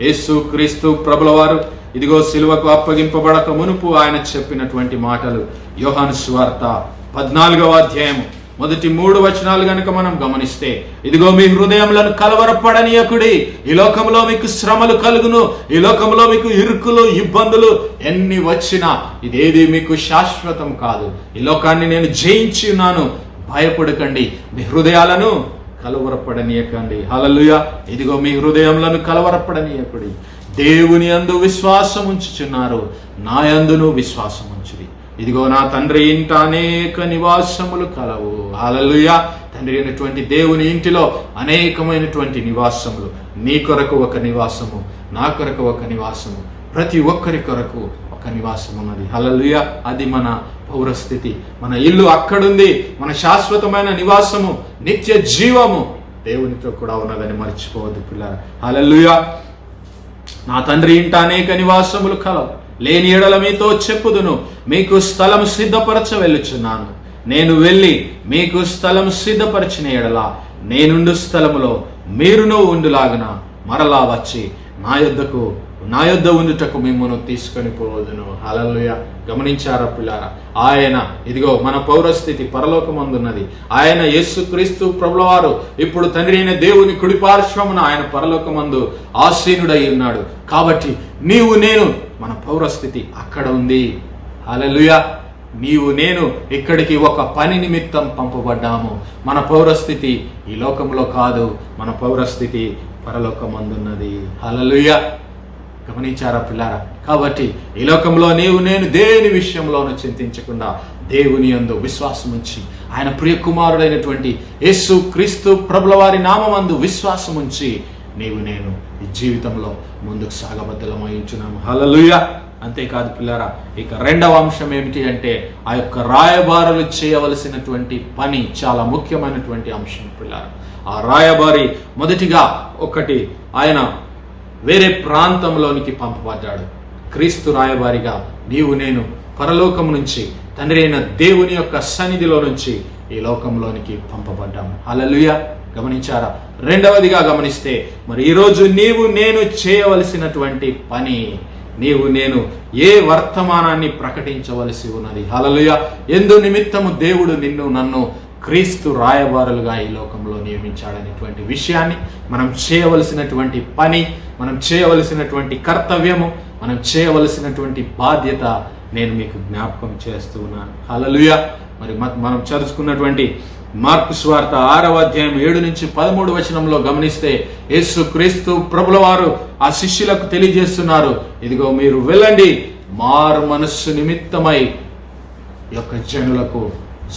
యేసు క్రీస్తు ప్రభుల వారు ఇదిగో సిలువకు అప్పగింపబడక మునుపు ఆయన చెప్పినటువంటి మాటలు యోహాను సువార్త 14వ అధ్యాయం మొదటి 3 వచనాలు గనుక మనం గమనిస్తే, ఇదిగో మీ హృదయములను కలవరపడనీయకుడి, ఈ లోకంలో మీకు శ్రమలు కలుగును, ఈ లోకంలో మీకు ఇరుకులు ఇబ్బందులు ఎన్ని వచ్చినా ఇదేది మీకు శాశ్వతం కాదు. ఈ లోకాన్ని నేను జయించి ఉన్నాను, భయపడకండి, మీ హృదయాలను కలవరపడనీయకండి. హల్లెలూయా. ఇదిగో మీ హృదయములను కలవరపడనీయకుడి, దేవుని యందు విశ్వాసం ఉంచుచున్నారు, నా యందును విశ్వాసం ఉంచుడి. ఇదిగో నా తండ్రి ఇంట అనేక నివాసములు కలవు. హల్లెలూయా. తండ్రి అయినటువంటి దేవుని ఇంటిలో అనేకమైనటువంటి నివాసములు, నీ కొరకు ఒక నివాసము, నా కొరకు ఒక నివాసము, ప్రతి ఒక్కరి కొరకు ఒక నివాసం ఉన్నది. హల్లెలూయా. అది మన పౌరస్థితి, మన ఇల్లు అక్కడుంది, మన శాశ్వతమైన నివాసము, నిత్య జీవము దేవునితో కూడా ఉన్నదని మర్చిపోవద్దు పిల్లలు. హల్లెలూయా. నా తండ్రి ఇంట అనేక నివాసములు కలవు, లేని ఎడల మీతో చెప్పుదును, మీకు స్థలం సిద్ధపరచ వెళ్ళుచున్నాను. నేను వెళ్ళి మీకు స్థలం సిద్ధపరిచిన ఎడల నేనుండు స్థలములో మీరును ఉండులాగున మరలా వచ్చి నా యొద్ద ఉండుటకు మిమ్మును తీసుకొని పోవదును. హల్లెలూయా. గమనించారా పిల్లారా? ఆయన ఇదిగో మన పౌరస్థితి పరలోకమందున్నది. ఆయన యేసుక్రీస్తు ప్రభుల వారు ఇప్పుడు తండ్రి అయిన దేవుని కుడిపార్శ్వమున ఆయన పరలోకమందు ఆసీనుడై ఉన్నాడు. కాబట్టి నీవు నేను మన పౌరస్థితి అక్కడ ఉంది. హల్లెలూయా. నీవు నేను ఇక్కడికి ఒక పని నిమిత్తం పంపబడ్డాము. మన పౌరస్థితి ఈ లోకంలో కాదు, మన పౌరస్థితి పరలోకమందున్నది. హల్లెలూయా. గమనించారా పిల్లారా? కాబట్టి ఈ లోకంలో నీవు నేను దేని విషయంలోనూ చింతించకుండా దేవుని యందు విశ్వాసం ఉంచి ఆయన ప్రియ కుమారుడైనటువంటి యేసు క్రీస్తు ప్రభుల వారి నామమందు విశ్వాసం ఉంచి నీవు నేను ఈ జీవితంలో ముందుకు సాగబద్దలమై ఉంచున్నాము. హల్లెలూయా. అంతేకాదు పిల్లారా, ఇక రెండవ అంశం ఏమిటి అంటే ఆ యొక్క రాయబారులు చేయవలసినటువంటి పని చాలా ముఖ్యమైనటువంటి అంశం పిల్లారా. ఆ రాయబారి మొదటిగా ఆయన వేరే ప్రాంతంలోనికి పంపబడ్డాడు. క్రీస్తు రాయబారిగా నీవు నేను పరలోకం నుంచి తండ్రి అయిన దేవుని యొక్క సన్నిధిలో నుంచి ఈ లోకంలోనికి పంపబడ్డాము. హల్లెలూయా. గమనించారా? రెండవదిగా గమనిస్తే మరి ఈరోజు నీవు నేను చేయవలసినటువంటి పని, నీవు నేను ఏ వర్తమానాన్ని ప్రకటించవలసి ఉన్నది. హల్లెలూయా. ఎందు నిమిత్తము దేవుడు నిన్ను నన్ను క్రీస్తు రాయబారులుగా ఈ లోకంలో నియమించాడనేటువంటి విషయాన్ని, మనం చేయవలసినటువంటి పని, మనం చేయవలసినటువంటి కర్తవ్యము, మనం చేయవలసినటువంటి బాధ్యత నేను మీకు జ్ఞాపకం చేస్తూ ఉన్నాను. హల్లెలూయా. మరి మనం చదువుకున్నటువంటి మార్కు సువార్త 6వ అధ్యాయం 7 నుంచి 13 వచనంలో గమనిస్తే యేసు క్రీస్తు ప్రభుల వారు ఆ శిష్యులకు తెలియజేస్తున్నారు, ఇదిగో మీరు వెళ్ళండి, మారు మనస్సు నిమిత్తమై ఈ యొక్క జనులకు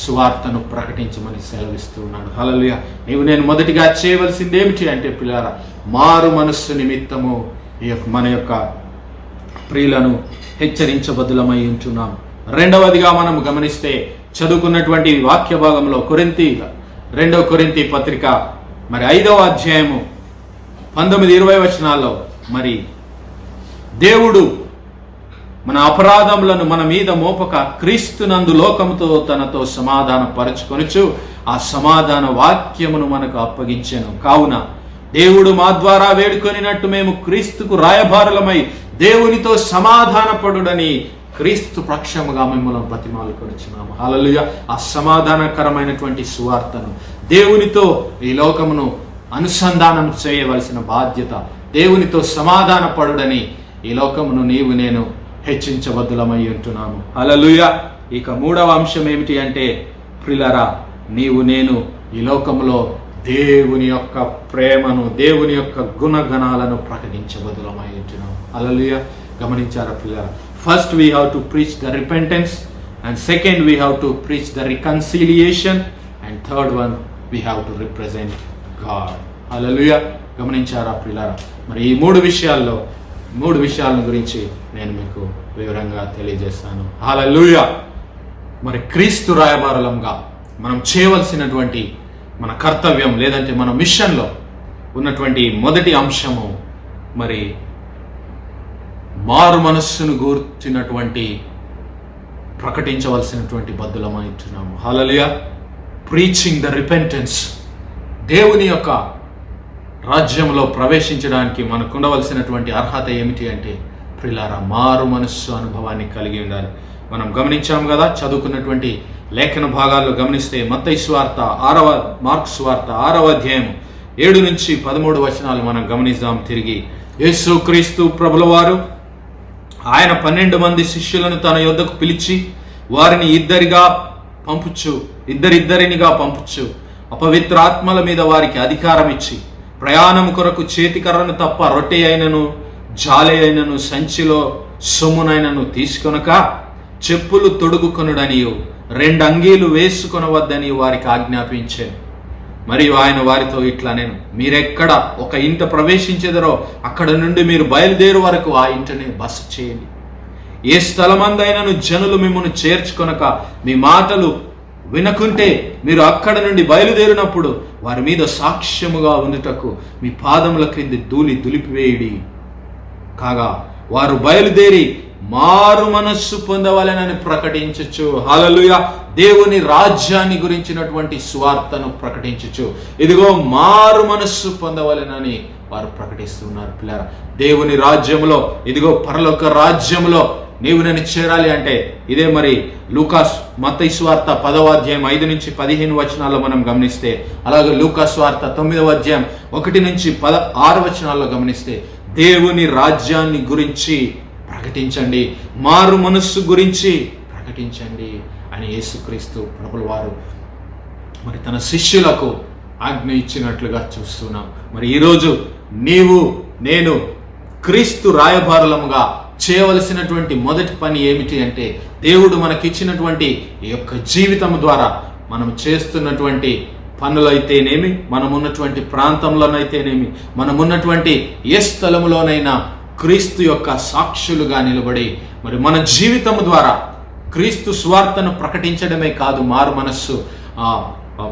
సువార్తను ప్రకటించమని సెలవిస్తూ ఉన్నాడు. హల్లెలూయా. నీవు నేను మొదటిగా చేయవలసింది ఏమిటి అంటే పిల్లారా, మారు మనస్సు నిమిత్తము మన యొక్క ప్రియులను హెచ్చరించబద్దులమై ఉంటున్నాం. రెండవదిగా మనం గమనిస్తే చదువుకున్నటువంటి వాక్య భాగంలో 2 కొరింథీ పత్రిక మరి 5వ అధ్యాయము 19-20 వచనాల్లో మరి దేవుడు మన అపరాధములను మన మీద మోపక క్రీస్తునందు లోకముతో తనతో సమాధాన పరచుకొనుచు ఆ సమాధాన వాక్యమును మనకు అప్పగించెను. కావున దేవుడు మా ద్వారా వేడుకొనినట్టు మేము క్రీస్తుకు రాయబారులమై దేవునితో సమాధానపడుడని క్రీస్తు పక్షముగా మిమ్మల్ని బతిమాలుకొనుచున్నాము. హల్లెలూయా. ఆ సమాధానకరమైనటువంటి సువార్తను దేవునితో ఈ లోకమును అనుసంధానం చేయవలసిన బాధ్యత, దేవునితో సమాధానపడుడని ఈ లోకమును నీవు నేను హెచ్చించబద్దులమై ఉంటున్నాము. హల్లెలూయా. ఇక 3వ అంశం ఏమిటి అంటే ప్రియులారా, నీవు నేను ఈ లోకములో దేవుని యొక్క ప్రేమను, దేవుని యొక్క గుణగణాలను ప్రకటించబద్దులమై ఉంటున్నాము. హల్లెలూయా. గమనించారా ప్రియులారా? First we have to preach the repentance, and second we have to preach the reconciliation, and third one we have to represent God. హల్లెలూయా. గమనించారా ప్రియులారా? మరి ఈ 3 విషయాల గురించి నేను మీకు వివరంగా తెలియజేస్తాను. హల్లెలూయా. మరి క్రీస్తు రాయబారులంగా మనం చేయవలసినటువంటి మన కర్తవ్యం లేదంటే మన మిషన్లో ఉన్నటువంటి మొదటి అంశము మరి మారు మనస్సును గూర్చినటువంటి ప్రకటించవలసినటువంటి బద్దులమైంటున్నాము. హల్లెలూయా. Preaching the repentance. దేవుని యొక్క రాజ్యంలో ప్రవేశించడానికి మనకు ఉండవలసినటువంటి అర్హత ఏమిటి అంటే ప్రియులారా, మారు మనస్సు అనుభవాన్ని కలిగి ఉండాలి. మనం గమనించాం కదా, చదువుకున్నటువంటి లేఖన భాగాల్లో గమనిస్తే మత్తయి సువార్త 6వ అధ్యాయం 7-13 వచనాలు మనం గమనిద్దాం. తిరిగి యేసు క్రీస్తు ప్రభుల వారు ఆయన 12 మంది శిష్యులను తన యొద్దకు పిలిచి వారిని ఇద్దరినిగా పంపుచు అపవిత్ర ఆత్మల మీద వారికి అధికారం ఇచ్చి ప్రయాణం కొరకు చేతికర్రను తప్ప రొట్టె అయినను జాలె అయినను సంచిలో సొమ్మునైనను తీసుకొనక చెప్పులు తొడుగుకొనుడనియు 2 అంగీలు వేసుకొనవద్దని వారికి ఆజ్ఞాపించాను. మరియు ఆయన వారితో ఇట్లా, నేను మీరెక్కడ ఒక ఇంట ప్రవేశించెదరో అక్కడ నుండి మీరు బయలుదేరు వరకు ఆ ఇంటనే బస చేయండి. ఏ స్థలమందైనను జనులు మిమ్మల్ని చేర్చుకొనక మీ మాటలు వినకుంటే మీరు అక్కడ నుండి బయలుదేరినప్పుడు వారి మీద సాక్ష్యముగా ఉండుటకు మీ పాదముల క్రింది ధూళి దులిపివేయుడి. కాగా వారు బయలుదేరి మారు మనస్సు పొందవలెనని ప్రకటించచ్చు. హల్లెలూయా. దేవుని రాజ్యాన్ని గురించినటువంటి సువార్తను ప్రకటించచ్చు. ఇదిగో మారు మనస్సు పొందవలెనని వారు ప్రకటిస్తున్నారు. పిల్లరా, దేవుని రాజ్యంలో, ఇదిగో పరలోక రాజ్యంలో నీవు నేను చేరాలి అంటే ఇదే. మరి మత్తయి సువార్త 10వ అధ్యాయం 5-15 వచనాల్లో మనం గమనిస్తే, అలాగే లూకా సువార్త 9వ అధ్యాయం 1-6 వచనాల్లో గమనిస్తే దేవుని రాజ్యాన్ని గురించి ప్రకటించండి, మారు మనస్సు గురించి ప్రకటించండి అని యేసుక్రీస్తు ప్రభుల వారు మరి తన శిష్యులకు ఆజ్ఞ ఇచ్చినట్లుగా చూస్తున్నాం. మరి ఈరోజు నీవు నేను క్రీస్తు రాయబారులముగా చేయవలసినటువంటి మొదటి పని ఏమిటి అంటే, దేవుడు మనకిచ్చినటువంటి ఈ యొక్క జీవితం ద్వారా మనం చేస్తున్నటువంటి పనులైతేనేమి, మనం ఉన్నటువంటి ప్రాంతంలోనైతేనేమి, మనం ఉన్నటువంటి ఏ స్థలంలోనైనా క్రీస్తు యొక్క సాక్షులుగా నిలబడి మరి మన జీవితం ద్వారా క్రీస్తు స్వార్థను ప్రకటించడమే కాదు, మారు మనస్సు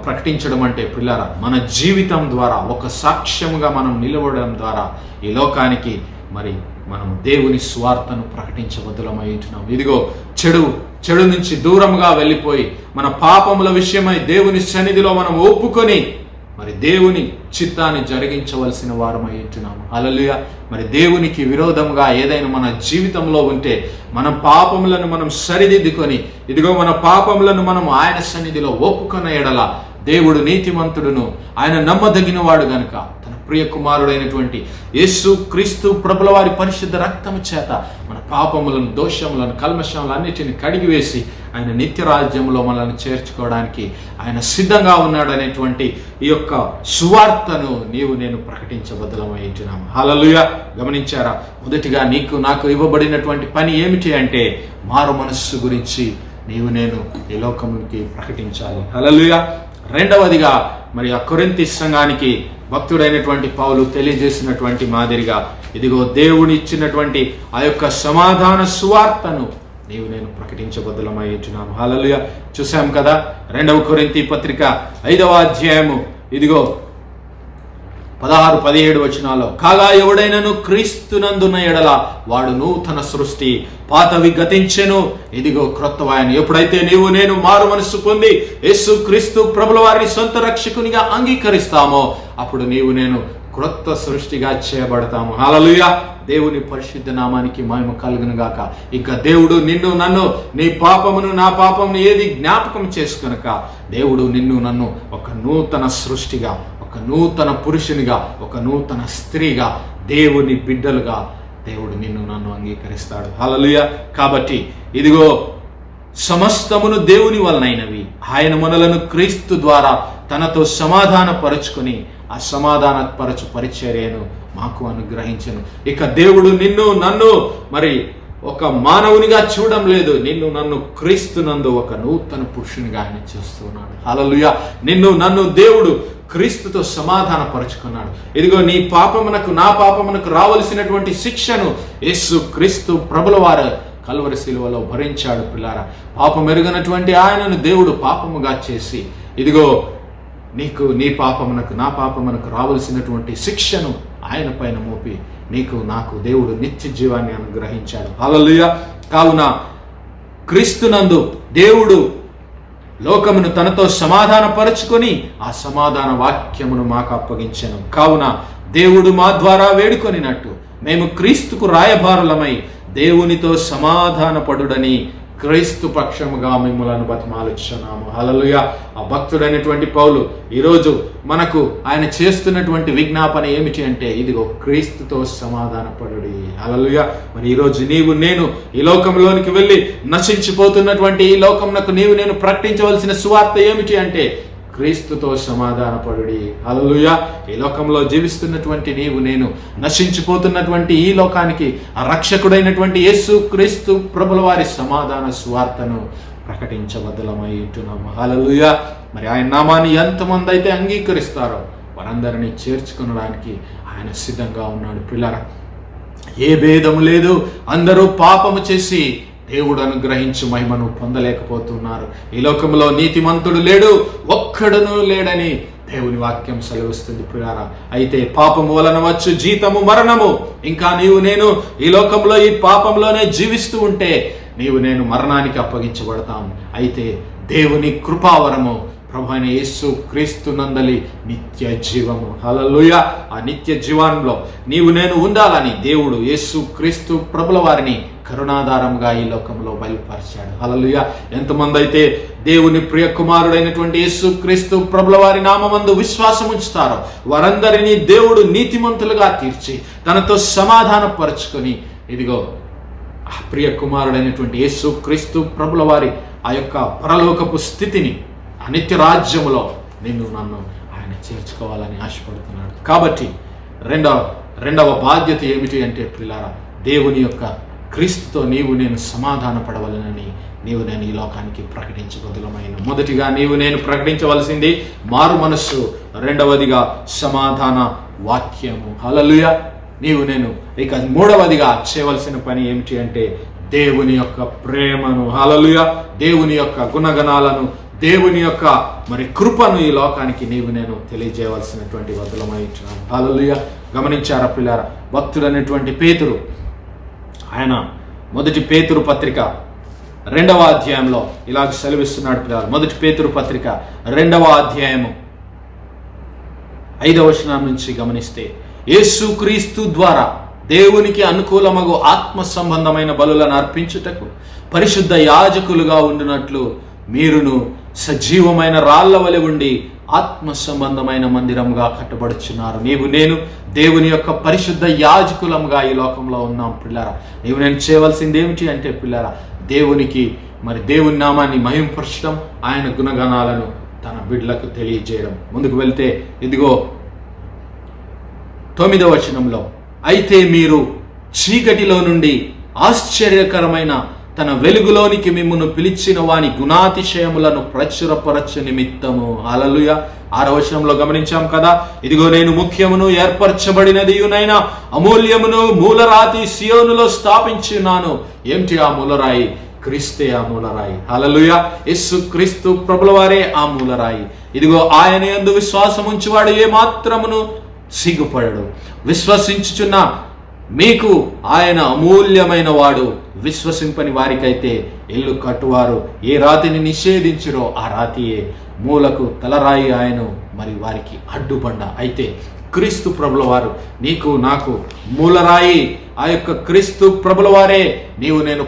ప్రకటించడం అంటే పిల్లరా, మన జీవితం ద్వారా ఒక సాక్ష్యముగా మనం నిలబడడం ద్వారా ఈ లోకానికి మరి మనం దేవుని స్వార్థను ప్రకటించబద్దులమై ఉంటున్నాం. ఇదిగో చెడు నుంచి దూరంగా వెళ్ళిపోయి మన పాపముల విషయమై దేవుని సన్నిధిలో మనం ఒప్పుకొని మరి దేవుని చిత్తాన్ని జరిగించవలసిన వారమై ఉంటున్నాము. హల్లెలూయా. మరి దేవునికి విరోధంగా ఏదైనా మన జీవితంలో ఉంటే మన పాపములను మనం సరిదిద్దుకొని, ఇదిగో మన పాపములను మనం ఆయన సన్నిధిలో ఒప్పుకున్న ఎడల దేవుడు నీతిమంతుడును ఆయన నమ్మదగిన వాడు గనుక తన ప్రియ కుమారుడైనటువంటి యేసు క్రీస్తు ప్రభుల వారి పరిశుద్ధ రక్తము చేత మన పాపములను, దోషములను, కల్మషములను అన్నిటిని కడిగివేసి ఆయన నిత్య రాజ్యంలో మనల్ని చేర్చుకోవడానికి ఆయన సిద్ధంగా ఉన్నాడు అనేటువంటి ఈ యొక్క సువార్తను నీవు నేను ప్రకటించబద్దులమై ఉంటున్నాము. హల్లెలూయా. గమనించారా? మొదటిగా నీకు నాకు ఇవ్వబడినటువంటి పని ఏమిటి అంటే మారు మనస్సు గురించి నీవు నేను ఈ లోకంకి ప్రకటించాలి. హల్లెలూయా. రెండవదిగా మరి ఆ కొరింథీ సంఘానికి భక్తుడైనటువంటి పౌలు తెలియజేసినటువంటి మాదిరిగా ఇదిగో దేవుని ఇచ్చినటువంటి ఆ యొక్క సమాధాన సువార్తను నీవు నేను ప్రకటించబద్దులమై ఉంటున్నాము. హల్లెలూయా. చూసాం కదా 2వ కొరింథీ పత్రిక 5వ అధ్యాయము ఇదిగో 16-17 వచనాల్లో, కాగా ఎవడైనను క్రీస్తునందున్న ఎడల వాడు నూతన సృష్టి, పాతవి గతించెను, ఇదిగో క్రొత్తవాయను. ఎప్పుడైతే నీవు నేను మారు మనస్సు పొంది యేసు క్రీస్తు ప్రభుల వారిని సొంత రక్షకునిగా అంగీకరిస్తామో అప్పుడు నీవు నేను క్రొత్త సృష్టిగా చేయబడతాము. హల్లెలూయా. దేవుని పరిశుద్ధ నామానికి మహిమ కలుగును గాక. ఇక దేవుడు నిన్ను నన్ను, నీ పాపమును నా పాపమును ఏది జ్ఞాపకం చేసుకొనక దేవుడు నిన్ను నన్ను ఒక నూతన సృష్టిగా, ఒక నూతన పురుషునిగా, ఒక నూతన స్త్రీగా, దేవుని బిడ్డలుగా దేవుడు నిన్ను నన్ను అంగీకరిస్తాడు. హల్లెలూయా. కాబట్టి ఇదిగో సమస్తమును దేవుని వలనైనవి, ఆయన మనలను క్రీస్తు ద్వారా తనతో సమాధాన పరుచుకొని ఆ సమాధాన పరచు పరిచర్యను మాకు అనుగ్రహించను. ఇక దేవుడు నిన్ను నన్ను మరి ఒక మానవునిగా చూడడం లేదు, నిన్ను నన్ను క్రీస్తునందు ఒక నూతన పురుషునిగా ఆయన చూస్తున్నాడు. హల్లెలూయా. నిన్ను నన్ను దేవుడు క్రీస్తుతో సమాధాన పరుచుకున్నాడు. ఇదిగో నీ పాపమునకు నా పాపమునకు రావలసినటువంటి శిక్షను యేసు క్రీస్తు ప్రభుల వారు కల్వరి శిలువలో భరించాడు. పిల్లారా, పాపం ఎరుగనటువంటి ఆయనను దేవుడు పాపముగా చేసి ఇదిగో నీకు నీ పాపమునకు నా పాపమునకు రావలసినటువంటి శిక్షను ఆయన పైన మోపి నీకు నాకు దేవుడు నిత్య జీవాన్ని అనుగ్రహించాడు. హల్లెలూయా. కావున క్రీస్తునందు దేవుడు లోకమును తనతో సమాధాన పరుచుకొని ఆ సమాధాన వాక్యమును మాకు అప్పగించెను. కావున దేవుడు మా ద్వారా వేడుకొనినట్టు మేము క్రీస్తుకు రాయబారులమై దేవునితో సమాధాన పడుడని క్రీస్తు పక్షముగా మిమ్మలను బతిమాలుచున్నాము. హల్లెలూయా. ఆ భక్తుడైనటువంటి పౌలు ఈరోజు మనకు ఆయన చేస్తున్నటువంటి విజ్ఞాపన ఏమిటి అంటే ఇదిగో క్రీస్తుతో సమాధాన పడుడి. హల్లెలూయా. మరి ఈరోజు నీవు నేను ఈ లోకంలోనికి వెళ్ళి నశించిపోతున్నటువంటి ఈ లోకమునకు నీవు నేను ప్రకటించవలసిన సువార్త ఏమిటి అంటే క్రీస్తుతో సమాధాన పడుడి. హల్లెలూయా. ఈ లోకంలో జీవిస్తున్నటువంటి నీవు నేను నశించిపోతున్నటువంటి ఈ లోకానికి ఆ రక్షకుడైనటువంటి యేసు క్రీస్తు ప్రభుల వారి సమాధాన సువార్తను ప్రకటించబద్దులమై ఉంటున్నాము. హల్లెలూయా. మరి ఆయన నామాన్ని ఎంతమంది అయితే అంగీకరిస్తారో వారందరినీ చేర్చుకునడానికి ఆయన సిద్ధంగా ఉన్నాడు. పిల్లరా, ఏ భేదము లేదు, అందరూ పాపము చేసి దేవుడు అనుగ్రహించు మహిమను పొందలేకపోతున్నారు. ఈ లోకంలో నీతిమంతుడు లేడు, ఒక్కడును లేడని దేవుని వాక్యం సెలవిస్తుంది. ప్రియారా, అయితే పాపము వలన వచ్చు జీతము మరణము. ఇంకా నీవు నేను ఈ లోకంలో ఈ పాపంలోనే జీవిస్తూ ఉంటే నీవు నేను మరణానికి అప్పగించబడతాం. అయితే దేవుని కృపావరము ప్రభు అయిన యేసు క్రీస్తు నందలి నిత్య జీవము. హల్లెలూయా. ఆ నిత్య జీవంలో నీవు నేను ఉండాలని దేవుడు యేసు క్రీస్తు ప్రభుల వారిని కరుణాధారంగా ఈ లోకంలో బయలుపరిచాడు. హల్లెలూయా. ఎంతమంది అయితే దేవుని ప్రియ కుమారుడైనటువంటి యేసు క్రీస్తు ప్రభుల వారి నామమందు విశ్వాసం ఉంచుతారో వారందరినీ దేవుడు నీతిమంతులుగా తీర్చి తనతో సమాధాన పరుచుకొని ఇదిగో ఆ ప్రియ కుమారుడైనటువంటి యేసు క్రీస్తు ప్రభుల వారి ఆ యొక్క పరలోకపు స్థితిని ఆ నిత్య రాజ్యములో నిన్ను నన్ను ఆయన చేర్చుకోవాలని ఆశపడుతున్నాడు. కాబట్టి రెండవ బాధ్యత ఏమిటి అంటే ప్రియులారా, దేవుని యొక్క క్రీస్తుతో నీవు నేను సమాధాన పడవలనని నీవు నేను ఈ లోకానికి ప్రకటించబద్దులమైన. మొదటిగా నీవు నేను ప్రకటించవలసింది మారు మనస్సు, రెండవదిగా సమాధాన వాక్యము. హల్లెలూయా. నీవు నేను ఇక మూడవదిగా చేయవలసిన పని ఏమిటి అంటే దేవుని యొక్క ప్రేమను, హల్లెలూయా, దేవుని యొక్క గుణగణాలను, దేవుని యొక్క మరి కృపను ఈ లోకానికి నీవు నేను తెలియజేయవలసినటువంటి వదులమై ఉంటున్నాను. హల్లెలూయా. గమనించారా పిల్లారా, భక్తుడైనటువంటి పేతురు ఆయన మొదటి పేతురు పత్రిక 2వ అధ్యాయంలో ఇలాగ సెలవిస్తున్నాడు పిల్లారు. మొదటి పేతురు పత్రిక 2వ అధ్యాయము 5వ వచనం నుంచి గమనిస్తే, యేసుక్రీస్తు ద్వారా దేవునికి అనుకూలమగు ఆత్మ సంబంధమైన బలులను అర్పించుటకు పరిశుద్ధ యాజకులుగా ఉండినట్లు మీరును సజీవమైన రాళ్ల వలె ఉండి ఆత్మ సంబంధమైన మందిరముగా కట్టబడుచున్నారు. నీవు నేను దేవుని యొక్క పరిశుద్ధ యాజకులముగా ఈ లోకంలో ఉన్నాం. పిల్లరా, నీవు నేను చేయవలసింది ఏమిటి అంటే పిల్లరా, దేవునికి మరి దేవుని నామాన్ని మహింపరచడం, ఆయన గుణగణాలను తన బిడ్డలకు తెలియజేయడం. ముందుకు వెళ్తే ఇదిగో 9వ వచనంలో, అయితే మీరు చీకటిలో నుండి ఆశ్చర్యకరమైన తన వెలుగులోనికి మిమ్మును పిలిచిన వాని గుణాతిశయములను ప్రచురపరచు నిమిత్తము. హల్లెలూయా. 6వ వచనంలో గమనించాం కదా, ఇదిగో నేను ముఖ్యమును ఏర్పరచబడినదియునైనా అమూల్యమును మూలరాతి సియోనులో స్థాపించున్నాను. ఏమిటి ఆ మూలరాయి? క్రీస్తే ఆ మూలరాయి. హల్లెలూయా. యేసు క్రీస్తు ప్రభుల వారే ఆ మూలరాయి. ఇదిగో ఆయన యందు విశ్వాసం ఉంచువాడు ఏ మాత్రమును సిగ్గుపడడు. విశ్వసించుచున్న మీకు ఆయన అమూల్యమైన వాడు. విశ్వసింపని వారికైతే ఇల్లు కట్టువారు ఏ రాతిని నిషేధించురో ఆ రాతియే మూలకు తలరాయి ఆయన, మరి వారికి అడ్డుబండ. అయితే క్రీస్తు ప్రభుల వారు నీకు నాకు మూలరాయి. ఆ యొక్క క్రీస్తు ప్రభుల వారే నీవు నేను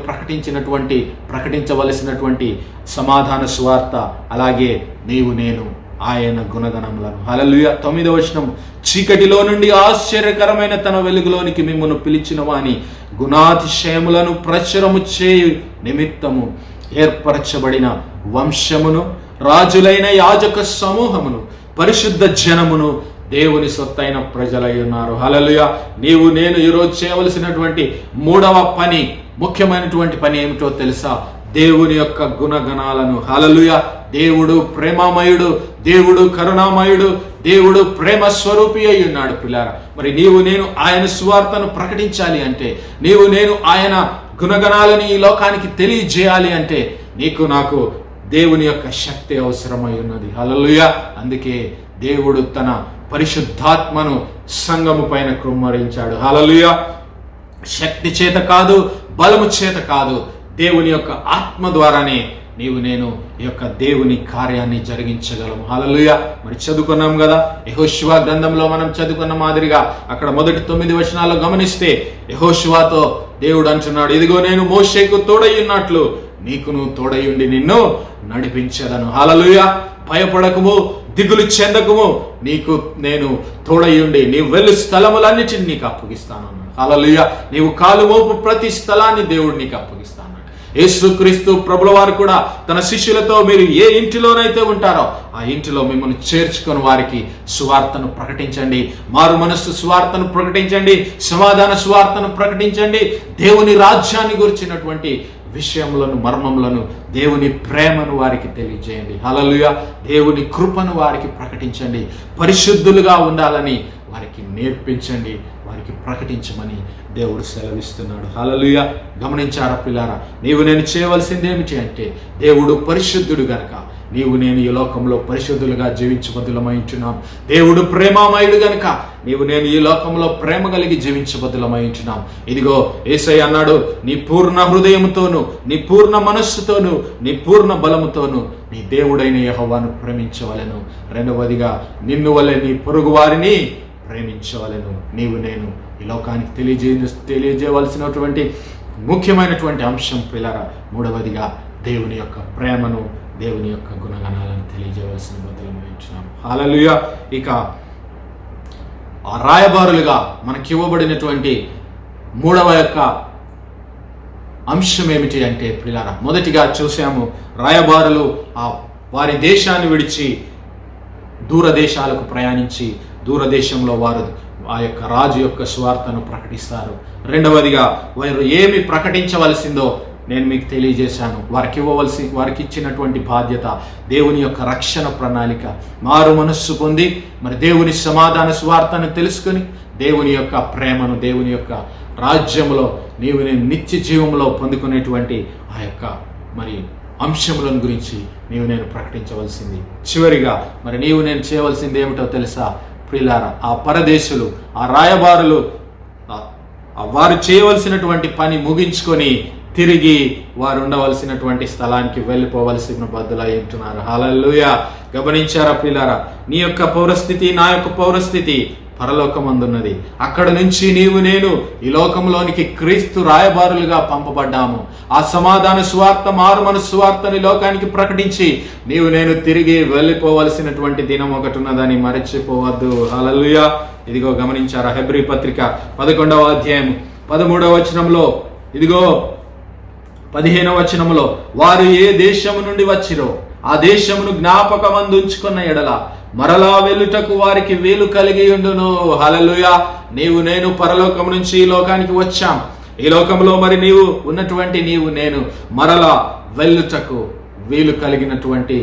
ప్రకటించవలసినటువంటి సమాధాన సువార్త, అలాగే నీవు నేను ఆయన గుణగణములను. హల్లెలూయా. 9వ వచనం, చీకటిలో నుండి ఆశ్చర్యకరమైన తన వెలుగులోనికి మిమ్మును పిలిచిన వాని గుణాతిశయములను ప్రచురము చేయు నిమిత్తము ఏర్పరచబడిన వంశమును, రాజులైన యాజక సమూహమును, పరిశుద్ధ జనమును, దేవుని సొత్తైన ప్రజలై ఉన్నారు. హల్లెలూయా. నీవు నేను ఈరోజు చేయవలసినటువంటి 3వ పని, ముఖ్యమైనటువంటి పని ఏమిటో తెలుసా? దేవుని యొక్క గుణగణాలను. హల్లెలూయా. దేవుడు ప్రేమమయుడు, దేవుడు కరుణామయుడు, దేవుడు ప్రేమ స్వరూపి అయి ఉన్నాడు. పిల్లారా, మరి నీవు నేను ఆయన సువార్తను ప్రకటించాలి అంటే, నీవు నేను ఆయన గుణగణాలను ఈ లోకానికి తెలియజేయాలి అంటే నీకు నాకు దేవుని యొక్క శక్తి అవసరమై ఉన్నది. హల్లెలూయా. అందుకే దేవుడు తన పరిశుద్ధాత్మను సంఘము పైన కుమ్మరించాడు. హల్లెలూయా. శక్తి చేత కాదు, బలము చేత కాదు, దేవుని యొక్క ఆత్మ ద్వారానే నీవు నేను ఈ యొక్క దేవుని కార్యాన్ని జరిగించగలము. హల్లెలూయా. మరి చదువుకున్నాం కదా, యెహోషువ గ్రంథంలో మనం చదువుకున్న మాదిరిగా అక్కడ మొదటి 9 వచనాల్లో గమనిస్తే యెహోషువతో దేవుడు అంటున్నాడు, ఇదిగో నేను మోషేకు తోడయ్యున్నట్లు నీకును తోడయ్యుండి నిన్ను నడిపించదను. హల్లెలూయా. భయపడకుము, దిగులు చెందకుము, నీకు నేను తోడయ్యుండి నీవు వెళ్ళు స్థలములన్నిటిని నీకు అప్పగిస్తాను. హల్లెలూయా. నీవు కాలు మోపు ప్రతి స్థలాన్ని దేవుడు నీకు అప్పగిస్తాను. యేసుక్రీస్తు ప్రభుల వారు కూడా తన శిష్యులతో మీరు ఏ ఇంటిలోనైతే ఉంటారో ఆ ఇంటిలో మిమ్మల్ని చేర్చుకొని వారికి సువార్తను ప్రకటించండి, మారు మనస్సు సువార్తను ప్రకటించండి, సమాధాన సువార్తను ప్రకటించండి, దేవుని రాజ్యాన్ని గురించినటువంటి విషయములను, మర్మములను, దేవుని ప్రేమను వారికి తెలియజేయండి. హల్లెలూయా. దేవుని కృపను వారికి ప్రకటించండి, పరిశుద్ధులుగా ఉండాలని వారికి నేర్పించండి, వారికి ప్రకటించమని దేవుడు సెలవిస్తున్నాడు. హల్లెలూయా. గమనించారా పిల్లారా? నీవు నేను చేయవలసింది ఏమిటి అంటే, దేవుడు పరిశుద్ధుడు గనక నీవు నేను ఈ లోకంలో పరిశుద్ధులుగా జీవించబద్దులమై ఉంటున్నాం. దేవుడు ప్రేమామయుడు గనక నీవు నేను ఈ లోకంలో ప్రేమ కలిగి జీవించబద్దులమై ఉంటున్నాం. ఇదిగో యేసయ్య అన్నాడు, నీ పూర్ణ హృదయముతోను, నీ పూర్ణ మనస్సుతోను, నీ పూర్ణ బలముతోను నీ దేవుడైన యెహోవాను ప్రేమించవలెను. రెండవదిగా నిన్ను వలె నీ పొరుగు వారిని ప్రేమించవలెను. నీవు నేను ఈ లోకానికి తెలియజేయవలసినటువంటి ముఖ్యమైనటువంటి అంశం పిల్లరా. మూడవదిగా దేవుని యొక్క ప్రేమను, దేవుని యొక్క గుణగణాలను తెలియజేయవలసిన బదులమై ఉంటున్నాం. హల్లెలూయా. ఇక ఆ రాయబారులుగా మనకి ఇవ్వబడినటువంటి 3వ యొక్క అంశం ఏమిటి అంటే పిల్లరా, మొదటిగా చూసాము, రాయబారులు వారి దేశాన్ని విడిచి దూరదేశాలకు ప్రయాణించి దూరదేశంలో వారు ఆ యొక్క రాజు యొక్క సువార్తను ప్రకటిస్తారు. రెండవదిగా వారు ఏమి ప్రకటించవలసిందో నేను మీకు తెలియజేశాను. వారికి ఇచ్చినటువంటి బాధ్యత దేవుని యొక్క రక్షణ ప్రణాళిక, మారు మనస్సు పొంది మరి దేవుని సమాధాన సువార్తను తెలుసుకొని దేవుని యొక్క ప్రేమను, దేవుని యొక్క రాజ్యంలో నీవు నేను నిత్య జీవంలో పొందుకునేటువంటి ఆ యొక్క మరి అంశములను గురించి నీవు నేను ప్రకటించవలసింది. చివరిగా మరి నీవు నేను చేయవలసింది ఏమిటో తెలుసా ప్రియులారా? ఆ పరదేశులు, ఆ రాయబారులు వారు చేయవలసినటువంటి పని ముగించుకొని తిరిగి వారు ఉండవలసినటువంటి స్థలానికి వెళ్ళిపోవలసిన బదులై ఉంటున్నారు. హల్లెలూయా. గమనించారా ప్రియులారా? నీ యొక్క పౌరస్థితి, నా యొక్క పౌరస్థితి పరలోకమందున్నది. అక్కడ నుంచి నీవు నేను ఈ లోకంలోనికి క్రీస్తు రాయబారులుగా పంపబడ్డాము. ఆ సమాధాన సువార్త, మారు మనసు సువార్తని లోకానికి ప్రకటించి నీవు నేను తిరిగి వెళ్ళిపోవలసినటువంటి దినం ఒకటి ఉన్నదని మరచిపోవద్దు. హల్లెలూయా. ఇదిగో గమనించారా? హెబ్రీ పత్రిక 11వ అధ్యాయం 13వ వచనంలో, ఇదిగో 15వ వచనంలో, వారు ఏ దేశము నుండి వచ్చిరో ఆ దేశమును జ్ఞాపకమందుంచుకున్న ఎడల మరలా వెళ్ళుటకు వారికి వీలు కలిగి ఉండును. హల్లెలూయా. నీవు నేను పరలోకం నుంచి ఈ లోకానికి వచ్చాం. ఈ లోకంలో మరి నీవు ఉన్నటువంటి నేను మరలా వెళ్ళుటకు వీలు కలిగినటువంటి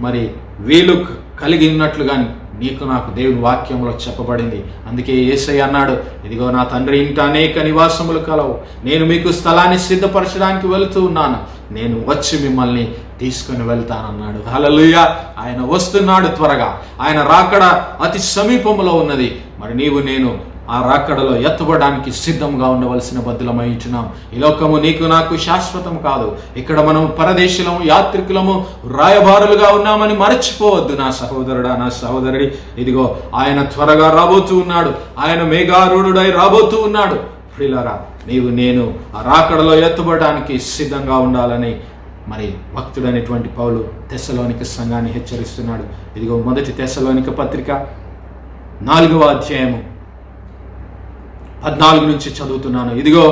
మరి వీలు కలిగి ఉన్నట్లుగా నీకు నాకు దేవుని వాక్యంలో చెప్పబడింది. అందుకే యేసయ్య అన్నాడు, ఇదిగో నా తండ్రి ఇంట అనేక నివాసములు కలవు, నేను మీకు స్థలాన్ని సిద్ధపరచడానికి వెళుతూ ఉన్నాను, నేను వచ్చి మిమ్మల్ని తీసుకొని వెళ్తానన్నాడు. హల్లెలూయా. ఆయన వస్తున్నాడు త్వరగా, ఆయన రాకడ అతి సమీపంలో ఉన్నది. మరి నీవు నేను ఆ రాకడలో ఎత్తబడడానికి సిద్ధంగా ఉండవలసిన బద్దులమై ఉంటున్నాం. ఈ లోకము నీకు నాకు శాశ్వతం కాదు. ఇక్కడ మనం పరదేశులము, యాత్రికులము, రాయబారులుగా ఉన్నామని మరచిపోవద్దు నా సహోదరుడా, నా సహోదరుడి. ఇదిగో ఆయన త్వరగా రాబోతూ ఉన్నాడు, ఆయన మేఘారూఢుడై రాబోతూ ఉన్నాడు. ప్రియులారా, నీవు నేను ఆ రాకడలో ఎత్తబడడానికి సిద్ధంగా ఉండాలని మరి భక్తుడైనటువంటి పౌలు తెస్సలోనిక సంఘాన్ని హెచ్చరిస్తున్నాడు. ఇదిగో మొదటి తెస్సలోనిక పత్రిక 4వ అధ్యాయము 14 నుంచి చదువుతున్నాను. ఇదిగో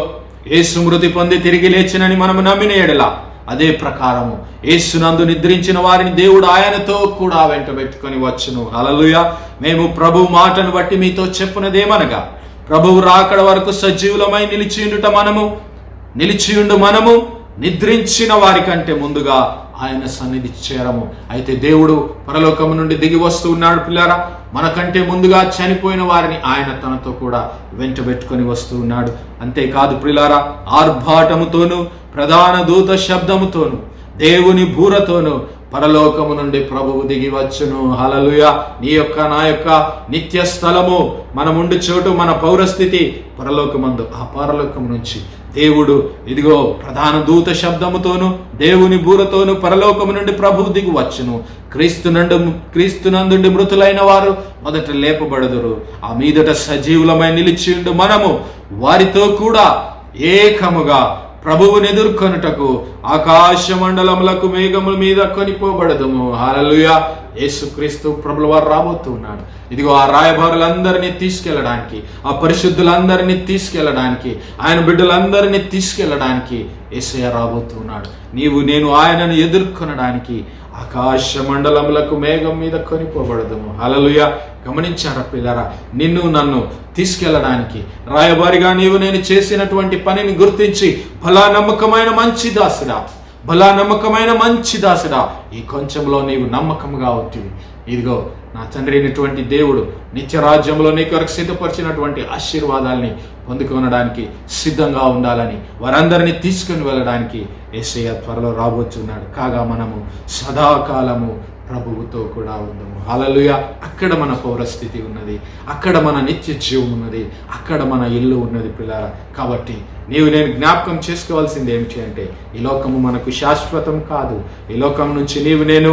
యేసు మృతి పొంది తిరిగి లేచినని మనము నమ్మిన ఎడల అదే ప్రకారము యేసునందు నిద్రించిన వారిని దేవుడు ఆయనతో కూడా వెంటబెట్టుకొని వచ్చును. హల్లెలూయా. మేము ప్రభు మాటను బట్టి మీతో చెప్పునదేమనగా, ప్రభువు రాకడ వరకు సజీవులమై నిలిచియుండు మనము నిద్రించిన వారి కంటే ముందుగా ఆయన సన్నిధి చేరము. అయితే దేవుడు పరలోకము నుండి దిగి వస్తూ ఉన్నాడు పిల్లారా. మనకంటే ముందుగా చనిపోయిన వారిని ఆయన తనతో కూడా వెంటబెట్టుకొని వస్తూ ఉన్నాడు. అంతేకాదు ప్రియులారా, ఆర్భాటముతోను ప్రధాన దూత శబ్దముతోను దేవుని బూరతోను పరలోకము నుండి ప్రభువు దిగి వచ్చును. హల్లెలూయా. నీ యొక్క నా యొక్క నిత్య స్థలము, మనముండి చోటు, మన పౌరస్థితి పరలోకమందు. ఆ పరలోకము నుంచి దేవుడు ఇదిగో ప్రధాన దూత శబ్దముతోను దేవుని బూరతోను పరలోకము నుండి ప్రభువు దిగి వచ్చును. క్రీస్తునందుండి మృతులైన వారు మొదట లేపబడుదురు. ఆ మీదట సజీవులమై నిలిచియుండు మనము వారితో కూడా ఏకముగా ప్రభువుని ఎదుర్కొనుటకు ఆకాశ మండలములకు మేఘముల మీద కొనిపోబడదుము. హల్లెలూయా. యేసుక్రీస్తు ప్రభుల వారు రాబోతూ ఉన్నాడు. ఇదిగో ఆ రాయబారులందరినీ తీసుకెళ్ళడానికి, ఆ పరిశుద్ధులందరినీ తీసుకెళ్ళడానికి, ఆయన బిడ్డలందరినీ తీసుకెళ్ళడానికి యేసయ్య రాబోతూ ఉన్నాడు. నీవు నేను ఆయనను ఎదుర్కొనడానికి ఆకాశ మండలములకు మేఘం మీద కొనిపోబడదుము. హల్లెలూయా. గమనించారా పిల్లరా, నిన్ను నన్ను తీసుకెళ్ళడానికి రాయబారిగా నీవు నేను చేసినటువంటి పనిని గుర్తించి, భలా నమ్మకమైన మంచి దాసుడా, భలా నమ్మకమైన మంచి దాసుడా, ఈ కొంచెంలో నీవు నమ్మకంగా ఉంటుంది. ఇదిగో నా తండ్రి అయినటువంటి దేవుడు నిత్య రాజ్యంలో నీ కొరకు సిద్ధపరిచినటువంటి ఆశీర్వాదాలని పొందుకొనడానికి సిద్ధంగా ఉండాలని, వారందరినీ తీసుకుని వెళ్ళడానికి యేసయ్య త్వరలో రాబోతున్నాడు. కాగా మనము సదాకాలము ప్రభువుతో కూడా ఉందము. హల్లెలూయా. అక్కడ మన పౌరస్థితి ఉన్నది, అక్కడ మన నిత్య జీవం ఉన్నది, అక్కడ మన ఇల్లు ఉన్నది పిల్లారా. కాబట్టి నీవు నేను జ్ఞాపకం చేసుకోవాల్సింది ఏమిటి అంటే, ఈ లోకము మనకు శాశ్వతం కాదు. ఈ లోకం నుంచి నీవు నేను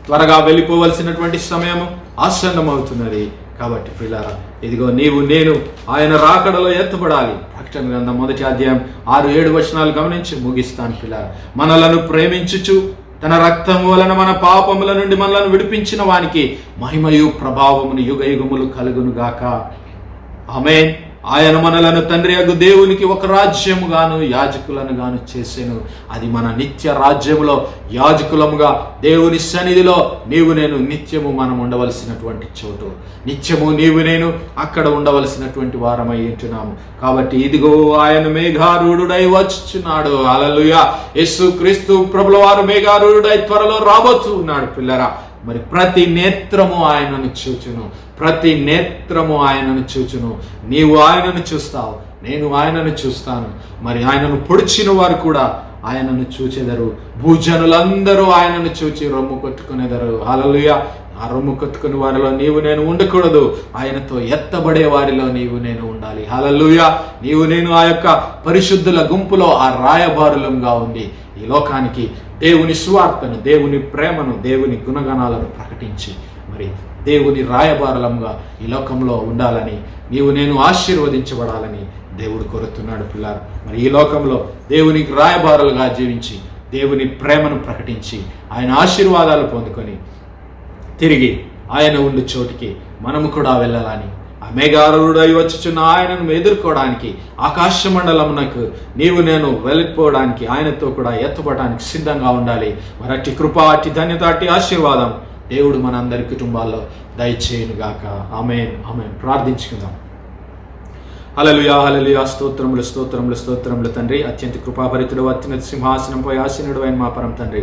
త్వరగా వెళ్ళిపోవలసినటువంటి సమయం ఆసన్నమవుతున్నది. కాబట్టి పిల్లారా, ఇదిగో నీవు నేను ఆయన రాకడలో ఎత్తబడాలి. ప్రకటన గ్రంథం 1వ అధ్యాయం 6-7 వచనాలు గమనించి ముగిస్తాను పిల్లారా. మనలను ప్రేమించుచు తన రక్తం వలన మన పాపముల నుండి మనలను విడిపించిన వానికి మహిమయు ప్రభావమును యుగ యుగములు కలుగును గాక. ఆమేన్. ఆయన మనలను తండ్రి అగు దేవునికి ఒక రాజ్యము గాను యాజకులను గాను చేసెను. అది మన నిత్య రాజ్యములో యాజకులముగా దేవుని సన్నిధిలో నీవు నేను నిత్యము మనం ఉండవలసినటువంటి చోటు, నిత్యము నీవు నేను అక్కడ ఉండవలసినటువంటి వారమై ఉంటున్నాము. కాబట్టి ఇదిగో ఆయన మేఘారూఢుడై వచ్చుచున్నాడు. హల్లెలూయా. యేసుక్రీస్తు ప్రభుల వారు మేఘారూఢుడై త్వరలో రాబోతూ ఉన్నాడు పిల్లరా. మరి ప్రతి నేత్రము ఆయనను చూచును, ప్రతి నేత్రము ఆయనను చూచును. నీవు ఆయనను చూస్తావు, నేను ఆయనను చూస్తాను. మరి ఆయనను పొడిచిన వారు కూడా ఆయనను చూచెదరు. భూజనులందరూ ఆయనను చూచి రొమ్ము కొట్టుకునేదరు. హల్లెలూయా. ఆ రొమ్ము కొట్టుకుని వారిలో నీవు నేను ఉండకూడదు, ఆయనతో ఎత్తబడే వారిలో నీవు నేను ఉండాలి. హల్లెలూయా. నీవు నేను ఆ యొక్క పరిశుద్ధుల గుంపులో ఆ రాయబారులంగా ఉండి ఈ లోకానికి దేవుని సువార్తను, దేవుని ప్రేమను, దేవుని గుణగణాలను ప్రకటించి మరి దేవుని రాయబారులంగా ఈ లోకంలో ఉండాలని, నీవు నేను ఆశీర్వదించబడాలని దేవుడు కోరుతున్నాడు పిల్లారు. మరి ఈ లోకంలో దేవునికి రాయబారులుగా జీవించి దేవుని ప్రేమను ప్రకటించి ఆయన ఆశీర్వాదాలు పొందుకొని తిరిగి ఆయన ఉండు చోటికి మనము కూడా వెళ్ళాలని, ఆ మేఘారూఢుడై వచ్చుచున్న ఆయనను ఎదుర్కోవడానికి ఆకాశ మండలమునకు నీవు నేను వెళ్ళిపోవడానికి, ఆయనతో కూడా ఎత్తపడడానికి సిద్ధంగా ఉండాలి. మరి అట్టి కృప, అట్టి ధన్యత, అట్టి ఆశీర్వాదం దేవుడు మన అందరి కుటుంబాల్లో దయచేయునుగాక. ఆమేన్, ఆమేన్. ప్రార్థించుకుందాం. హల్లెలూయా హల్లెలూయా. స్తోత్రములు స్తోత్రములు స్తోత్రములు తండ్రి. అత్యంత కృపాభరితుడు, అత్యున్నత సింహాసనంపై ఆసీనుడు అయిన మా పరం తండ్రి,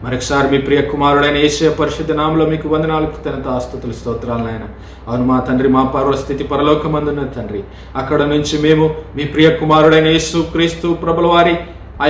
మరొకసారి మీ ప్రియ కుమారుడైన యేసు పరిశుద్ధ నామములో మీకు వందనాలు, కృతజ్ఞత, స్తుతులు, స్తోత్రాలు నాయన. అవును మా తండ్రి, మా పరస్థితి పరలోకమందున్న తండ్రి, అక్కడ నుంచి మేము మీ ప్రియ కుమారుడైన యేసు క్రీస్తు ప్రభుల వారి ఆ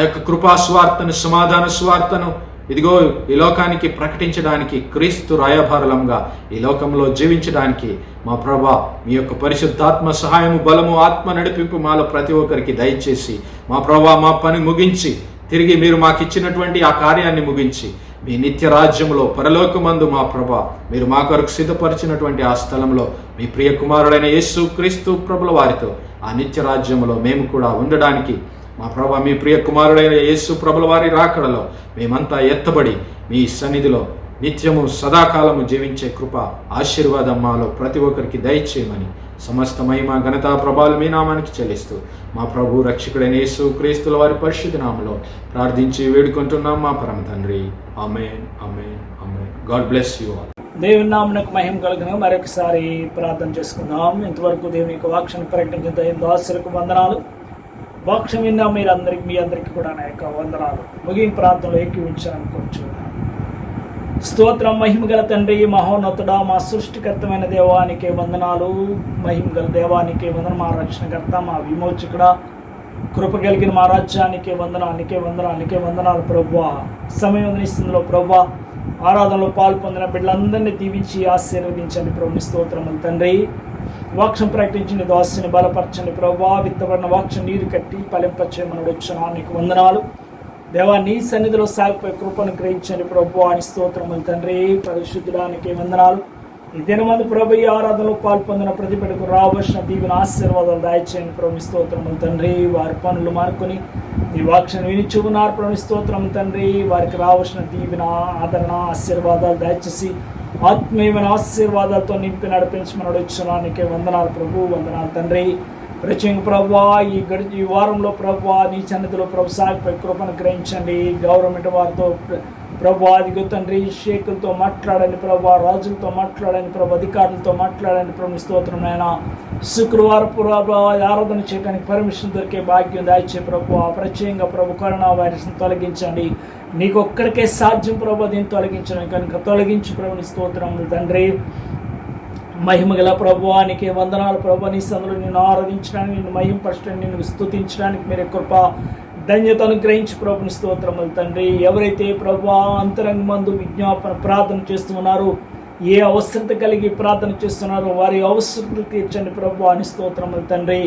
యొక్క కృపా స్వార్థను, సమాధాన స్వార్థను ఇదిగో ఈ లోకానికి ప్రకటించడానికి, క్రీస్తు రాయభారలంగా ఈ లోకంలో జీవించడానికి మా ప్రభా మీ యొక్క పరిశుద్ధాత్మ సహాయము, బలము, ఆత్మ నడిపింపు మాలో ప్రతి ఒక్కరికి దయచేసి మా ప్రభా మా పని ముగించి తిరిగి మీరు మాకు ఇచ్చినటువంటి ఆ కార్యాన్ని ముగించి మీ నిత్య రాజ్యంలో పరలోకమందు మా ప్రభా మీరు మా కొరకు సిద్ధపరిచినటువంటి ఆ స్థలంలో మీ ప్రియ కుమారుడైన యేసు క్రీస్తు ప్రభుల వారితో ఆ నిత్య రాజ్యంలో మేము కూడా ఉండడానికి మా ప్రభా మీ ప్రియ కుమారుడైన యేసు ప్రభుల వారి రాకడలో మేమంతా ఎత్తబడి మీ సన్నిధిలో నిత్యము సదాకాలము జీవించే కృప, ఆశీర్వాదం మాలో ప్రతి ఒక్కరికి దయచేయమని సమస్త మహిమ, ఘనత, ప్రభావాలు మీ నామానికి చెల్లిస్తూ మా ప్రభు రక్షకుడైన యేసు క్రీస్తుల వారి పరిశుద్ధ నామములో ప్రార్థించి వేడుకుంటున్నాం మా పరమ తండ్రి. ఆమేన్ ఆమేన్ ఆమేన్. God bless you all. దేవుని నామమునకు మహిమ కలుగును. మరొకసారి ప్రార్థన చేసుకుందాం. ఇంతవరకు దేవుని యొక్క వాక్యాన్ని ప్రకటించిన దాసులకు వందనాలు. వాక్యం విన్నా మీ అందరికీ కూడా నా యొక్క వందనాలు. ముగింపు ప్రార్థనలో ఏకీవించాలనుకోవచ్చు. స్తోత్రం. మహిమగల తండ్రి, మహోన్నతుడా, మా సృష్టికర్తమైన దేవానికే వందనాలు. మహిమగల దేవానికే వందనం. మా రక్షణకర్త, మా విమోచకుడా, కృప కలిగిన మా రాజ్యానికే వందనాలు ప్రభువా. సమయం నిస్తుందిలో ప్రభువా ఆరాధనలో పాల్పొందిన బిడ్డలందరినీ దీవించి ఆశీర్వదించండి ప్రభు. స్తోత్రములు తండ్రి. వాక్యం ప్రకటించిన దాసుని బలపరచండి ప్రభువా. విత్తబడిన వాక్యం నీరు కట్టి ఫలింపచేయమని వచ్చునా నీకు వందనాలు దేవా. నీ సన్నిధిలో సాగిపోయి కృపను గ్రహించండి ప్రభువా అని స్తోత్రములు తండ్రి. పరిశుద్ధుడానికి వందనాలు. ఈ దినమందు ప్రభు ఈ ఆరాధనలో పాల్పొందిన ప్రతి బిడ్డకు రావలసిన దీవెన ఆశీర్వాదాలు దయచేయండి ప్రభు. స్తోత్రములు తండ్రి. వారి పనులు మానుకొని ఈ వాక్యాన్ని విని చూపున్నారు ప్రభు. స్తోత్రములు తండ్రి. వారికి రావలసిన దీవెన, ఆదరణ, ఆశీర్వాదాలు దయచేసి ఆత్మీయమైన ఆశీర్వాదాలతో నింపి నడిపించమని వచ్చున్నానికే వందనాలు ప్రభు. వందనాలు తండ్రి. ప్రత్యేక ప్రభువా ఈ వారంలో ప్రభువా నీ సన్నిధిలో ప్రభు సాగిపోయి కృపను గ్రహించండి. గవర్నమెంట్ వారితో ప్రభువా అదిగో తండ్రి షేకులతో మాట్లాడండి ప్రభువా, రాజులతో మాట్లాడండి ప్రభు, అధికారులతో మాట్లాడండి ప్రభు. స్తోత్రం నాయన. శుక్రవారం ప్రభు ఆరాధన చేయడానికి పర్మిషన్ దొరికే భాగ్యం దాయిచ్చే ప్రభువా. ప్రత్యేకంగా ప్రభు కరోనా వైరస్ని తొలగించండి. నీకు ఒక్కడికే సాధ్యం ప్రభు దీన్ని తొలగించడం కనుక తొలగించి ప్రభుని స్తోత్రములు తండ్రి. మహిమగల ప్రభువానికి వందనాలు ప్రభు. నీ సందులో నిన్ను ఆరాధించడానికి, నిన్ను మహింపరచడానికి, నిన్ను స్తుతించడానికి మీరు కృప ధన్యత అనుగ్రహించి ప్రభుని స్తోత్రములు తండ్రి. ఎవరైతే ప్రభు అంతరంగమందు విజ్ఞాపన ప్రార్థన చేస్తున్నారో, ఏ అవసరత కలిగి ప్రార్థన చేస్తున్నారో వారి అవసరతలు తీర్చండి ప్రభు అని స్తోత్రములు తండ్రి.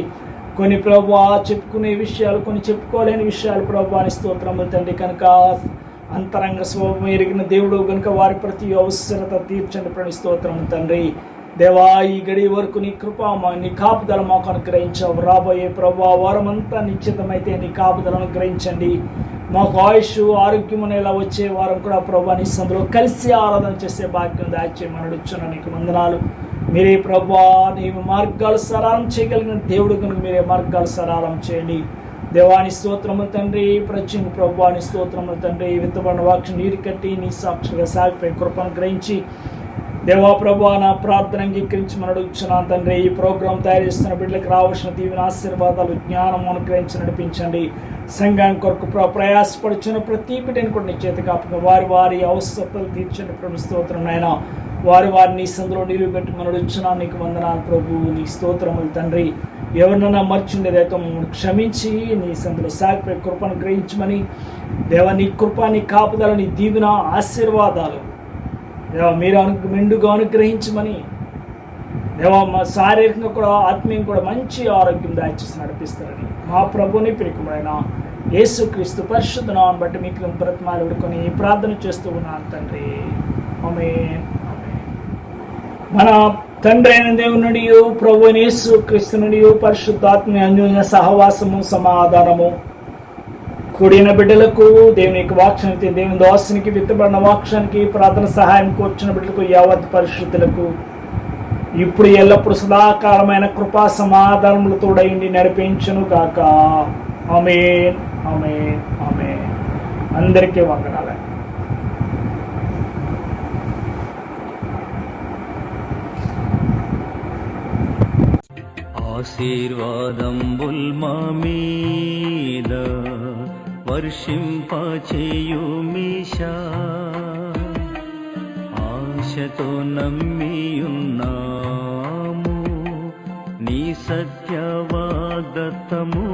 కొన్ని ప్రభు చెప్పుకునే విషయాలు, కొన్ని చెప్పుకోలేని విషయాలు ప్రభు అని స్తోత్రములు తండ్రి. కనుక అంతరంగ స్వభావం ఎరిగిన దేవుడు కనుక వారి ప్రతి అవసరత తీర్చండి ప్రభు. స్తోత్రములు తండ్రి. దేవా ఈ గడి వరకు నీ కృప నీ కాపుదల మాకు అనుగ్రహించావు. రాబోయే ప్రభు వారమంతా నిశ్చితమైతే నీ కాపుదలను అనుగ్రహించండి. మాకు ఆయుష్, ఆరోగ్యం అనేలా వచ్చే వారం కూడా ప్రభు నీ సందులో కలిసి ఆరాధన చేసే భాగ్యం దాచేయమని అడుగుచున్నా నీకు వందనాలు. మీరే ప్రభు నీ మార్గాలు సరళం చేయగలిగిన దేవుడు కనుక మీరే మార్గాలు సరళం చేయండి. దేవాని స్తోత్రములు తండ్రి. ప్రత్యేక ప్రభు అని స్తోత్రములు తండ్రి. విత్తబడిన వాక్యం నీరు కట్టి నీ సాక్షిగా సాగిపోయి కృపను గ్రహించి దేవా ప్రభు నా ప్రార్థన అంగీకరించమని అడుగుచున్నాను తండ్రి. ఈ ప్రోగ్రాం తయారు చేస్తున్న బిడ్డలకు రావాల్సిన దీవెన, ఆశీర్వాదాలు, జ్ఞానం అనుగ్రహించి నడిపించండి. సంఘాన్ని కొరకు ప్రయాసపడుచున్న ప్రతి బిడ్డని కూడా నీ చేత కాపుగా వారి అవసరతలు తీర్చండి ప్రభు. స్తోత్రం నాయన. వారిని సందులో నిలువబెట్టమని అడుగుచున్నాను నీకు వందనాలు ప్రభు. నీ స్తోత్రములు తండ్రి. ఎవరినైనా మర్చిండేదైతే క్షమించి నీ సందులో సాగిపోయి కృపను గ్రహించమని దేవా నీ కృప, నీ కాపుదల, నీ దీవెన, ఆశీర్వాదాలు దేవా మీరు మెండుగా అనుగ్రహించమని దేవా మా శారీరకంగా కూడా ఆత్మీయంగా కూడా మంచి ఆరోగ్యం దయచేసి నడిపిస్తారని మా ప్రభుని ప్రియకుడైన యేసుక్రీస్తు పరిశుద్ధ నామమును బట్టి మీకు బ్రతిమాలు విడుకొని ప్రార్థన చేస్తూ ఉన్నాను తండ్రి. ఆమేన్. మన తండ్రి అయిన దేవుని ప్రభు యేసుక్రీస్తుని పరిశుద్ధాత్మ అన్యోన్య సహవాసము, సమాధానము కూడిన బిడ్డలకు, దేవుని యొక్క వాక్యానికి, దేవుని దాసునికి, విత్తబడిన వాక్యానికి, ప్రార్థన సహాయం కోర్చిన బిడ్డలకు, యావత్ పరిశుద్ధులకు ఇప్పుడు ఎల్లప్పుడు సదాకాలమైన కృపా సమాధానములు తోడైండి నడిపించును గాక. ఆమేన్ ఆమేన్ ఆమేన్. అందరికీ వందనాలు. ఆశీర్వాదంబుల్ మా మీద వర్షింపచేయుమీశా ఆశతో నమ్మియున్నాము నీ సత్య వాగ్దత్తము